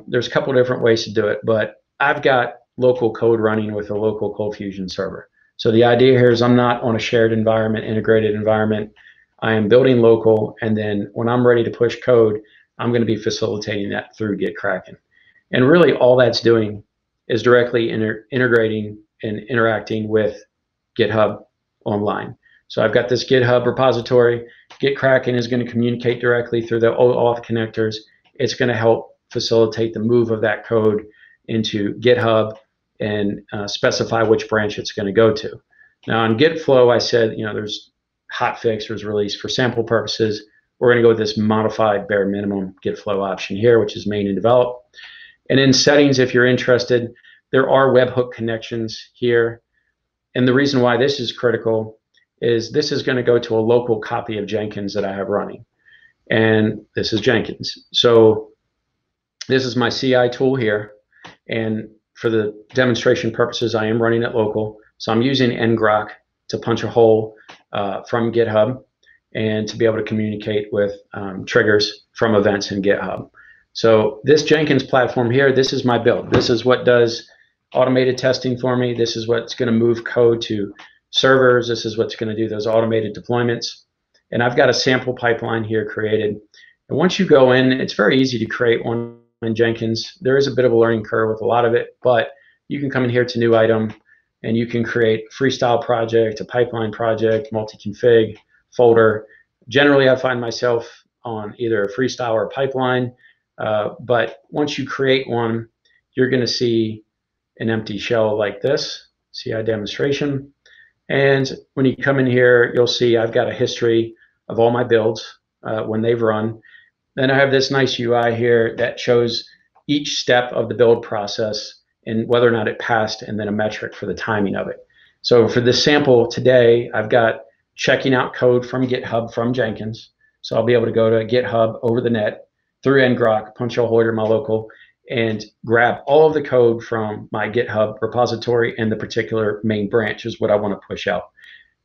there's a couple different ways to do it, but I've got local code running with a local ColdFusion server. So the idea here is I'm not on a shared environment, integrated environment. I am building local, and then when I'm ready to push code, I'm going to be facilitating that through Git Kraken. And really all that's doing is directly integrating and interacting with GitHub online. So I've got this GitHub repository. Git Kraken is going to communicate directly through the OAuth connectors. It's going to help facilitate the move of that code into GitHub and specify which branch it's going to go to. Now on Git Flow, I said, there's hotfix, there's release. For sample purposes, we're going to go with this modified bare minimum Git Flow option here, which is main and develop. And in settings, if you're interested, there are webhook connections here. And the reason why this is critical is this is going to go to a local copy of Jenkins that I have running. And this is Jenkins. So this is my CI tool here. And for the demonstration purposes, I am running it local. So I'm using ngrok to punch a hole from GitHub and to be able to communicate with triggers from events in GitHub. So this Jenkins platform here, this is my build. This is what does automated testing for me. This is what's going to move code to servers. This is what's going to do those automated deployments. And I've got a sample pipeline here created. And once you go in, it's very easy to create one in Jenkins. There is a bit of a learning curve with a lot of it, but you can come in here to new item and you can create a freestyle project, a pipeline project, multi-config, folder. Generally, I find myself on either a freestyle or a pipeline. But once you create one, you're going to see an empty shell like this, CI demonstration. And when you come in here, you'll see I've got a history of all my builds when they've run. Then I have this nice UI here that shows each step of the build process and whether or not it passed, and then a metric for the timing of it. So for this sample today, I've got checking out code from GitHub from Jenkins. So I'll be able to go to GitHub over the net through ngrok, punch a hole to my local, and grab all of the code from my GitHub repository and the particular main branch is what I want to push out.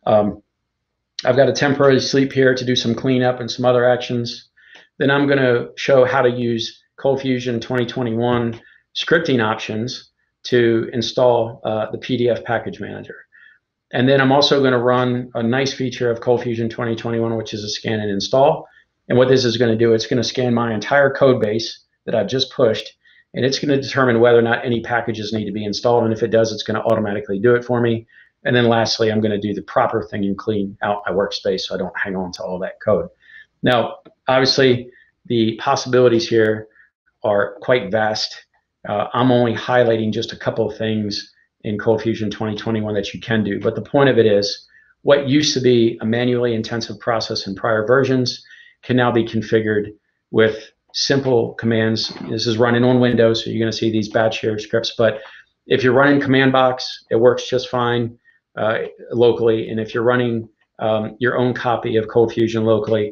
I've got a temporary sleep here to do some cleanup and some other actions. Then I'm going to show how to use ColdFusion 2021 scripting options to install the PDF package manager. And then I'm also going to run a nice feature of ColdFusion 2021, which is a scan and install. And what this is going to do, it's going to scan my entire code base that I've just pushed, and it's going to determine whether or not any packages need to be installed. And if it does, it's going to automatically do it for me. And then lastly, I'm going to do the proper thing and clean out my workspace so I don't hang on to all that code. Now, obviously, the possibilities here are quite vast. I'm only highlighting just a couple of things in ColdFusion 2021 that you can do. But the point of it is, what used to be a manually intensive process in prior versions can now be configured with simple commands. This is running on Windows, so you're going to see these batch share scripts. But if you're running command box, it works just fine locally. And if you're running your own copy of ColdFusion locally,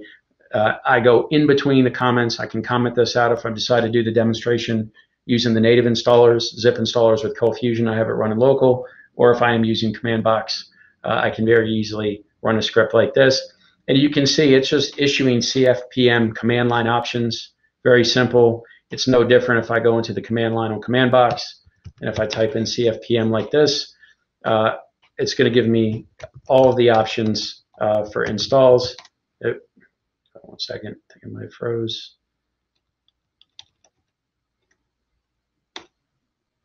I go in between the comments. I can comment this out if I decide to do the demonstration using the native installers, zip installers with ColdFusion. I have it running local. Or if I am using command box, I can very easily run a script like this. And you can see it's just issuing CFPM command line options. Very simple. It's no different if I go into the command line on command box. And if I type in CFPM like this, it's going to give me all of the options for installs. One second, I think I might have froze.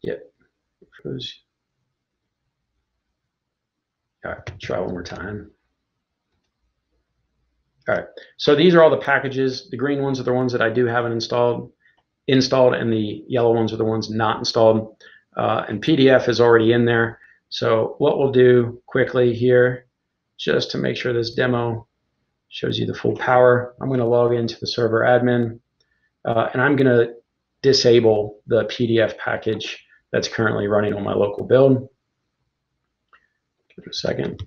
Yep, froze. All right, try one more time. All right, so these are all the packages. The green ones are the ones that I do have installed, and the yellow ones are the ones not installed. And PDF is already in there. So what we'll do quickly here, just to make sure this demo shows you the full power, I'm going to log into the server admin, and I'm going to disable the PDF package that's currently running on my local build. Give it a second.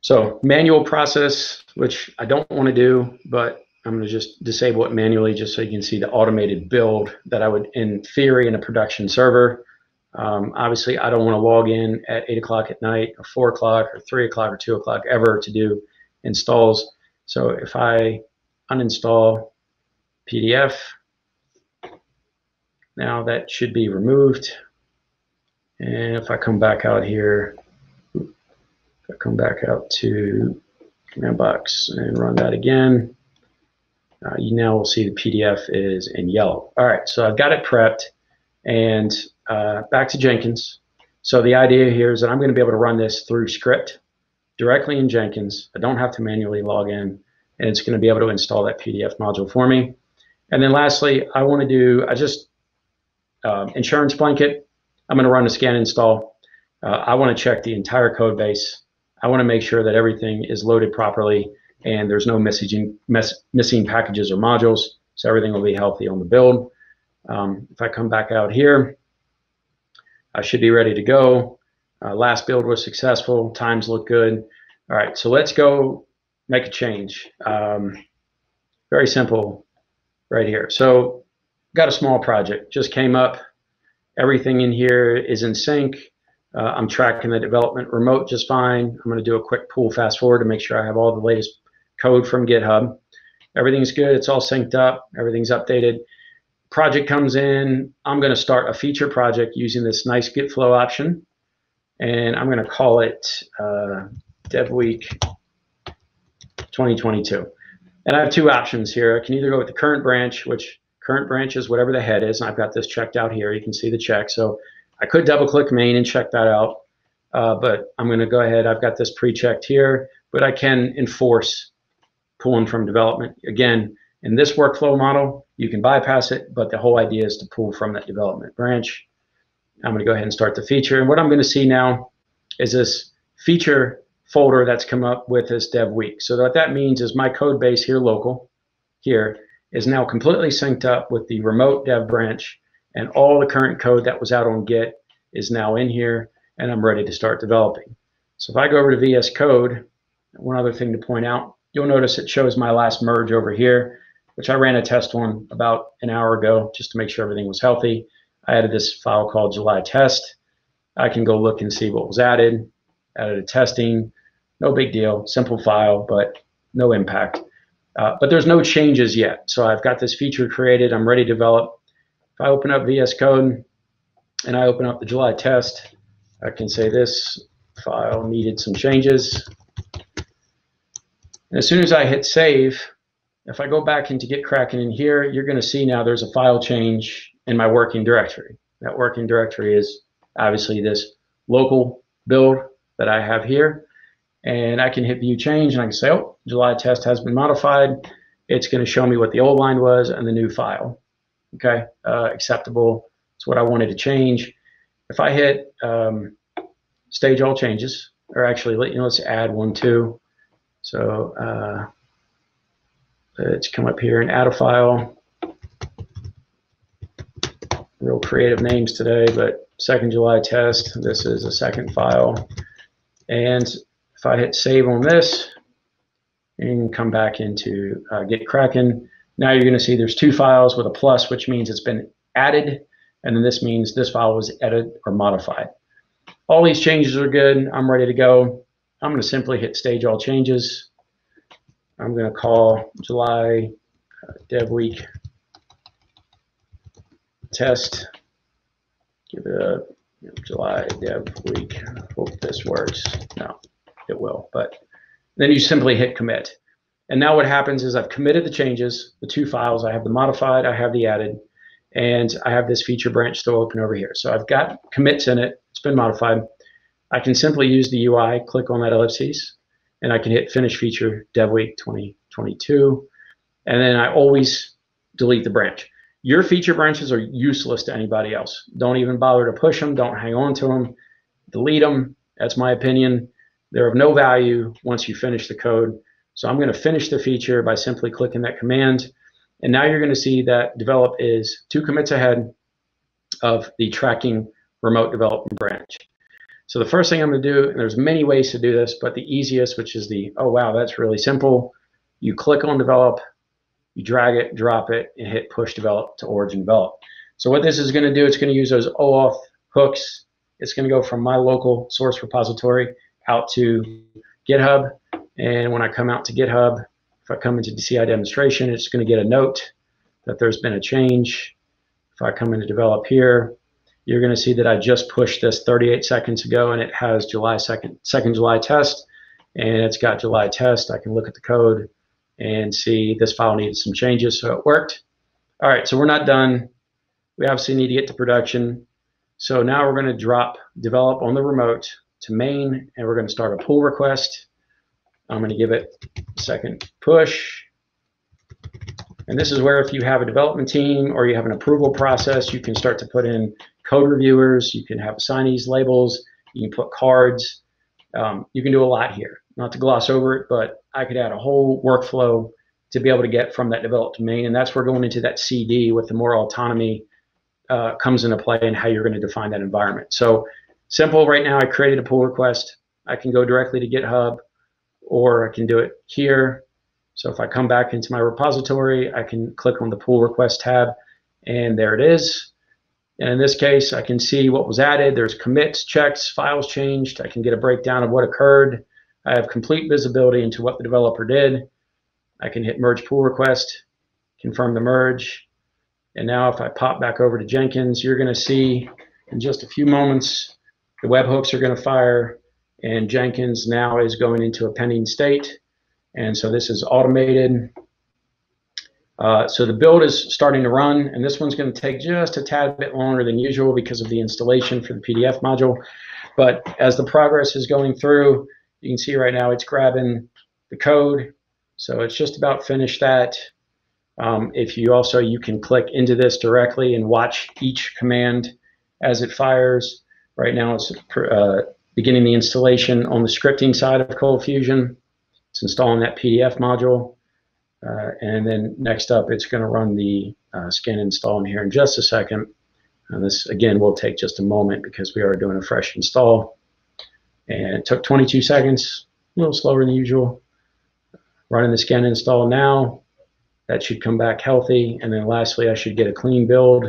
So manual process, which I don't want to do, but I'm going to just disable it manually just so you can see the automated build that I would, in theory, in a production server. Obviously, I don't want to log in at 8 o'clock at night or 4 o'clock or 3 o'clock or 2 o'clock ever to do installs. So if I uninstall PDF, now that should be removed. And if I come back out here, if I come back out to command box and run that again, you now will see the PDF is in yellow. All right, so I've got it prepped, and back to Jenkins. So the idea here is that I'm going to be able to run this through script directly in Jenkins. I don't have to manually log in, and it's going to be able to install that PDF module for me. And then lastly, I want to do, insurance blanket. I'm going to run a scan install. I want to check the entire code base. I want to make sure that everything is loaded properly and there's no missing packages or modules, so everything will be healthy on the build. If I come back out here, I should be ready to go. Last build was successful. Times look good. All right, so let's go make a change. Very simple right here. So got a small project, just came up. Everything in here is in sync. I'm tracking the development remote just fine. I'm going to do a quick pull fast forward to make sure I have all the latest code from GitHub. Everything's good. It's all synced up. Everything's updated. Project comes in. I'm going to start a feature project using this nice Git Flow option. And I'm going to call it Dev Week 2022. And I have two options here. I can either go with the current branch, which current branch is whatever the head is. And I've got this checked out here. You can see the check. So I could double click main and check that out. But I'm going to go ahead. I've got this pre-checked here, but I can enforce pulling from development. Again, In this workflow model, you can bypass it, but the whole idea is to pull from that development branch. I'm going to go ahead and start the feature. And what I'm going to see now is this feature folder that's come up with this dev week. So what that means is my code base here local here is now completely synced up with the remote dev branch, and all the current code that was out on Git is now in here, and I'm ready to start developing. So if I go over to VS Code, one other thing to point out, you'll notice it shows my last merge over here, which I ran a test on about an hour ago just to make sure everything was healthy. I added this file called July test. I can go look and see what was added a testing, no big deal, simple file, but no impact. But there's no changes yet. So I've got this feature created, I'm ready to develop. If I open up VS Code and I open up the July test, I can say this file needed some changes. And as soon as I hit save, if I go back into Git Kraken in here, you're going to see now there's a file change in my working directory. That working directory is obviously this local build that I have here. And I can hit view change and I can say, oh, July test has been modified. It's going to show me what the old line was and the new file. Okay, acceptable. It's what I wanted to change. If I hit stage all changes, or actually, let's add one too. So let's come up here and add a file. Real creative names today, but second July test. This is a second file. And if I hit save on this and come back into Git Kraken, now you're going to see there's two files with a plus, which means it's been added, and then this means this file was edited or modified. All these changes are good. I'm ready to go. I'm going to simply hit stage all changes. I'm going to call July dev week test. Give it a July dev week. Hope this works. No, it will. But then you simply hit commit. And now what happens is I've committed the changes, the two files. I have the modified, I have the added, and I have this feature branch still open over here. So I've got commits in it. It's been modified. I can simply use the UI, click on that ellipses, and I can hit finish feature dev week 2022. And then I always delete the branch. Your feature branches are useless to anybody else. Don't even bother to push them. Don't hang on to them. Delete them. That's my opinion. They're of no value once you finish the code. So I'm going to finish the feature by simply clicking that command. And now you're going to see that develop is 2 commits ahead of the tracking remote development branch. So the first thing I'm going to do, and there's many ways to do this, but the easiest, which is the, oh wow, that's really simple. You click on develop, you drag it, drop it, and hit push develop to origin develop. So what this is going to do, it's going to use those OAuth hooks. It's going to go from my local source repository out to GitHub. And when I come out to GitHub, if I come into DCI demonstration, it's going to get a note that there's been a change. If I come into develop here, you're going to see that I just pushed this 38 seconds ago, and it has second July test, and it's got July test. I can look at the code and see this file needed some changes, so it worked. All right, so we're not done. We obviously need to get to production. So now we're going to drop develop on the remote to main, and we're going to start a pull request. I'm going to give it a second push. And this is where if you have a development team or you have an approval process, you can start to put in code reviewers, you can have assignees, labels, you can put cards. You can do a lot here. Not to gloss over it, but I could add a whole workflow to be able to get from that developed domain. And that's where going into that CD with the more autonomy comes into play and how you're going to define that environment. So simple right now, I created a pull request. I can go directly to GitHub, or I can do it here. So if I come back into my repository, I can click on the pull request tab, and there it is. And in this case, I can see what was added. There's commits, checks, files changed. I can get a breakdown of what occurred. I have complete visibility into what the developer did. I can hit merge pull request, confirm the merge. And now if I pop back over to Jenkins, you're going to see in just a few moments, the webhooks are going to fire, and Jenkins now is going into a pending state. And so this is automated. So the build is starting to run, and this one's going to take just a tad bit longer than usual because of the installation for the PDF module. But as the progress is going through, you can see right now it's grabbing the code. So it's just about finished that. If you also, you can click into this directly and watch each command as it fires. Right now it's beginning the installation on the scripting side of ColdFusion. It's installing that PDF module. And then next up, it's going to run the scan install in here in just a second. And this, again, will take just a moment because we are doing a fresh install. And it took 22 seconds, a little slower than usual. Running the scan install now. That should come back healthy. And then lastly, I should get a clean build.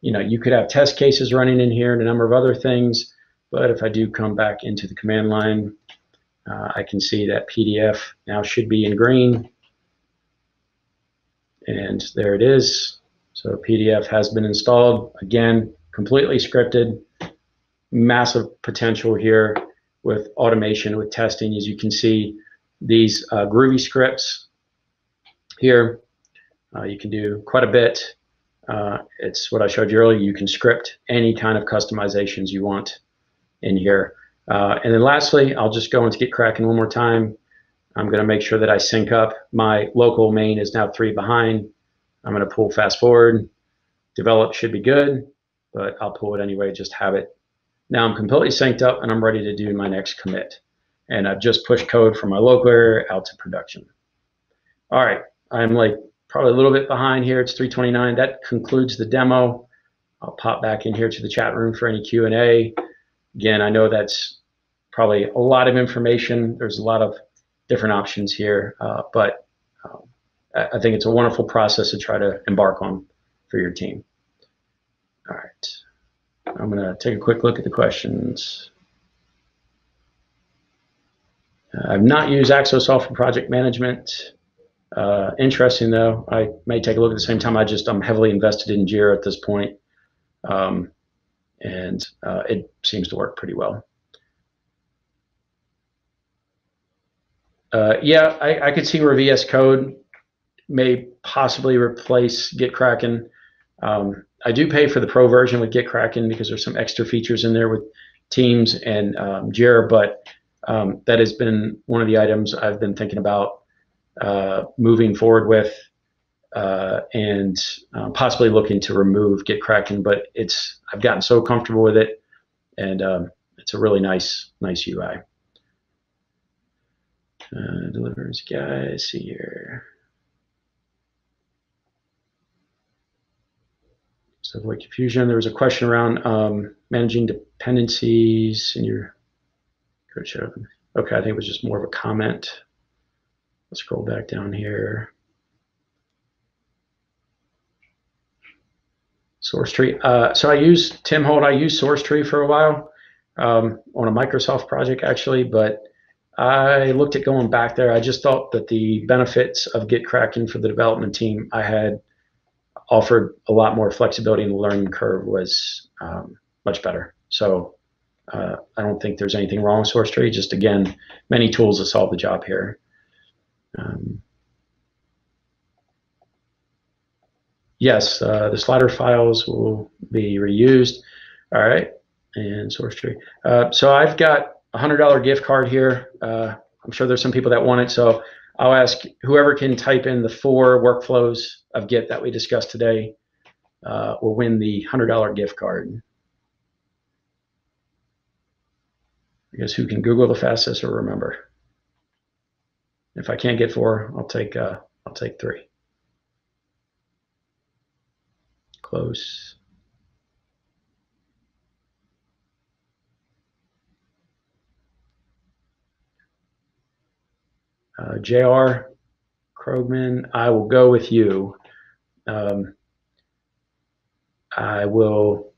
You know, you could have test cases running in here and a number of other things. But if I do come back into the command line, I can see that PDF now should be in green. And there it is. So PDF has been installed. Again, completely scripted. Massive potential here with automation, with testing. As you can see, these Groovy scripts here, you can do quite a bit. It's what I showed you earlier. You can script any kind of customizations you want in here. And then lastly, I'll just go into Git Kraken one more time. I'm going to make sure that I sync up. My local main is now 3 behind. I'm going to pull fast forward. Develop should be good, but I'll pull it anyway, just have it. Now I'm completely synced up and I'm ready to do my next commit. And I've just pushed code from my local area out to production. All right, I'm like probably a little bit behind here. It's 3:29. That concludes the demo. I'll pop back in here to the chat room for any Q&A. Again, I know that's probably a lot of information. There's a lot of different options here, but I think it's a wonderful process to try to embark on for your team. All right, I'm going to take a quick look at the questions. I've not used Axosoft for project management. Interesting though. I may take a look at the same time. I'm heavily invested in Jira at this point, and it seems to work pretty well. Yeah, I could see where VS Code may possibly replace Git Kraken. I do pay for the Pro version with Git Kraken because there's some extra features in there with Teams and Jira, but that has been one of the items I've been thinking about moving forward with, and possibly looking to remove Git Kraken. But I've gotten so comfortable with it, and it's a really nice UI. Delivers guys, see here. So like Fusion, there was a question around managing dependencies in your code show. Okay, I think it was just more of a comment. Let's scroll back down here. Source tree. So I used source tree for a while on a Microsoft project actually, but I looked at going back there. I just thought that the benefits of Git Kraken for the development team I had offered a lot more flexibility, and the learning curve was much better. So I don't think there's anything wrong with source tree. Just again, many tools to solve the job here. Yes, the slider files will be reused. All right, and source tree. So I've got a $100 gift card here. I'm sure there's some people that want it, so I'll ask whoever can type in the 4 workflows of Git that we discussed today will win the $100 gift card. I guess who can Google the fastest or remember? If I can't get 4, I'll take 3. Close. JR Krogman, I will go with you. I will,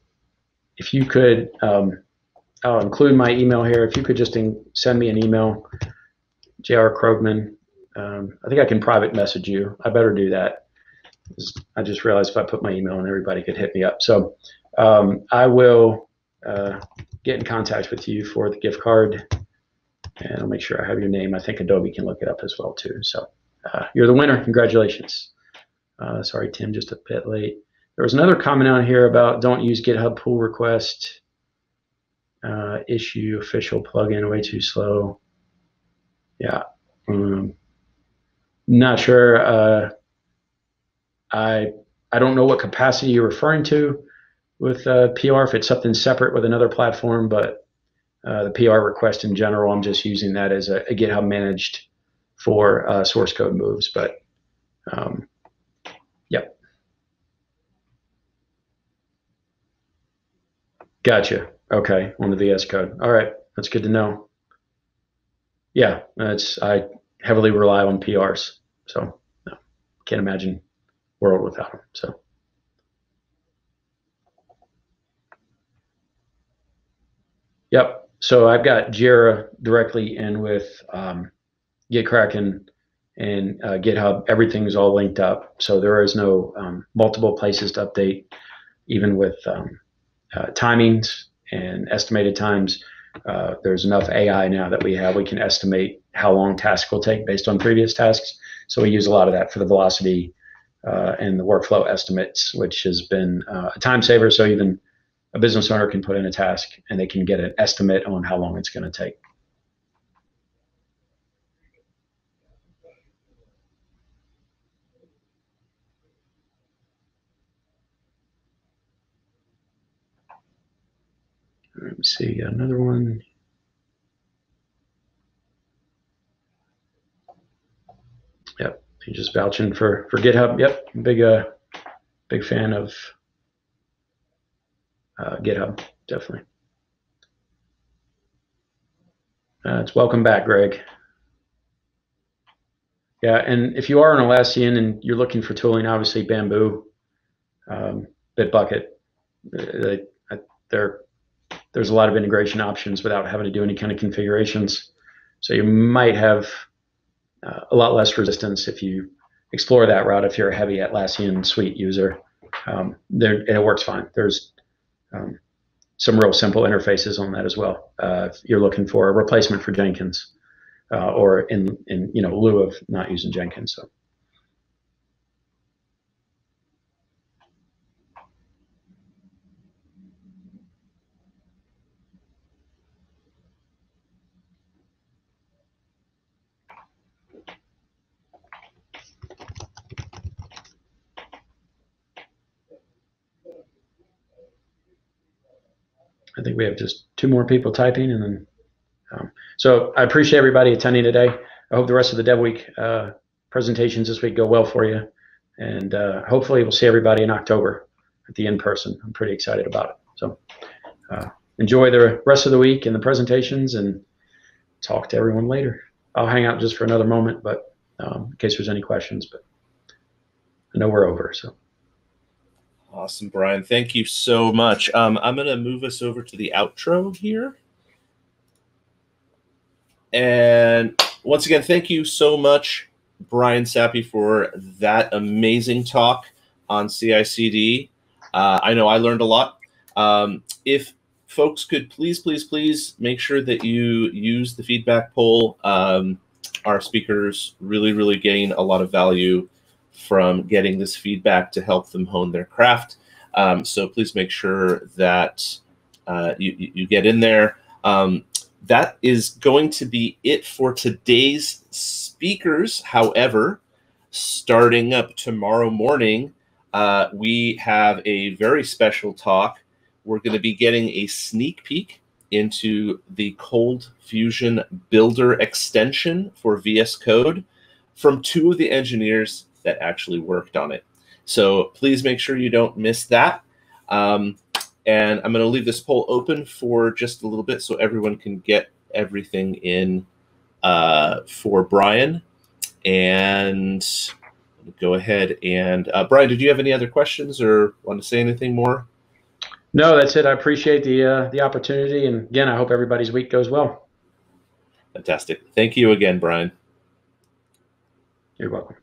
if you could, I'll include my email here. If you could just send me an email, JR Krogman. I think I can private message you. I better do that. I just realized if I put my email in, everybody could hit me up. So I will get in contact with you for the gift card. And I'll make sure I have your name. I think Adobe can look it up as well too. So you're the winner. Congratulations. Sorry, Tim, just a bit late. There was another comment on here about don't use GitHub pull request. Issue official plugin way too slow. Yeah. Not sure. I don't know what capacity you're referring to with PR, if it's something separate with another platform, but the PR request in general, I'm just using that as a GitHub managed for source code moves. But yep. Gotcha. Okay, on the VS Code. All right, that's good to know. Yeah, I heavily rely on PRs, so no, can't imagine world without them. So. Yep. So I've got Jira directly in with GitKraken and GitHub. Everything's all linked up, so there is no multiple places to update, even with timings and estimated times. There's enough AI now that we can estimate how long tasks will take based on previous tasks. So we use a lot of that for the velocity and the workflow estimates, which has been a time saver. So even a business owner can put in a task and they can get an estimate on how long it's going to take. Let me see, another one. Yep, you're just vouching for GitHub. Yep, big fan of GitHub, definitely. It's welcome back, Greg. Yeah, and if you are an Atlassian and you're looking for tooling, obviously Bamboo, Bitbucket, there's a lot of integration options without having to do any kind of configurations. So you might have a lot less resistance if you explore that route if you're a heavy Atlassian suite user. And it works fine. There's some real simple interfaces on that as well. If you're looking for a replacement for Jenkins, or in lieu of not using Jenkins. So. I think we have just 2 more people typing, and then so I appreciate everybody attending today. I hope the rest of the Dev Week presentations this week go well for you, and hopefully we'll see everybody in October at the in-person. I'm pretty excited about it. So enjoy the rest of the week and the presentations, and talk to everyone later. I'll hang out just for another moment, but in case there's any questions, but I know we're over. So. Awesome, Brian. Thank you so much. I'm going to move us over to the outro here. And once again, thank you so much, Brian Sappey, for that amazing talk on CI/CD. I know I learned a lot. If folks could please make sure that you use the feedback poll. Our speakers really gain a lot of value from getting this feedback to help them hone their craft. So please make sure that you get in there. That is going to be it for today's speakers. However, starting up tomorrow morning, we have a very special talk. We're going to be getting a sneak peek into the ColdFusion Builder extension for VS Code from 2 of the engineers that actually worked on it. So please make sure you don't miss that. And I'm going to leave this poll open for just a little bit so everyone can get everything in for Brian. And go ahead and Brian, did you have any other questions or want to say anything more? No, that's it. I appreciate the opportunity, and again, I hope everybody's week goes well. Fantastic. Thank you again, Brian. You're welcome.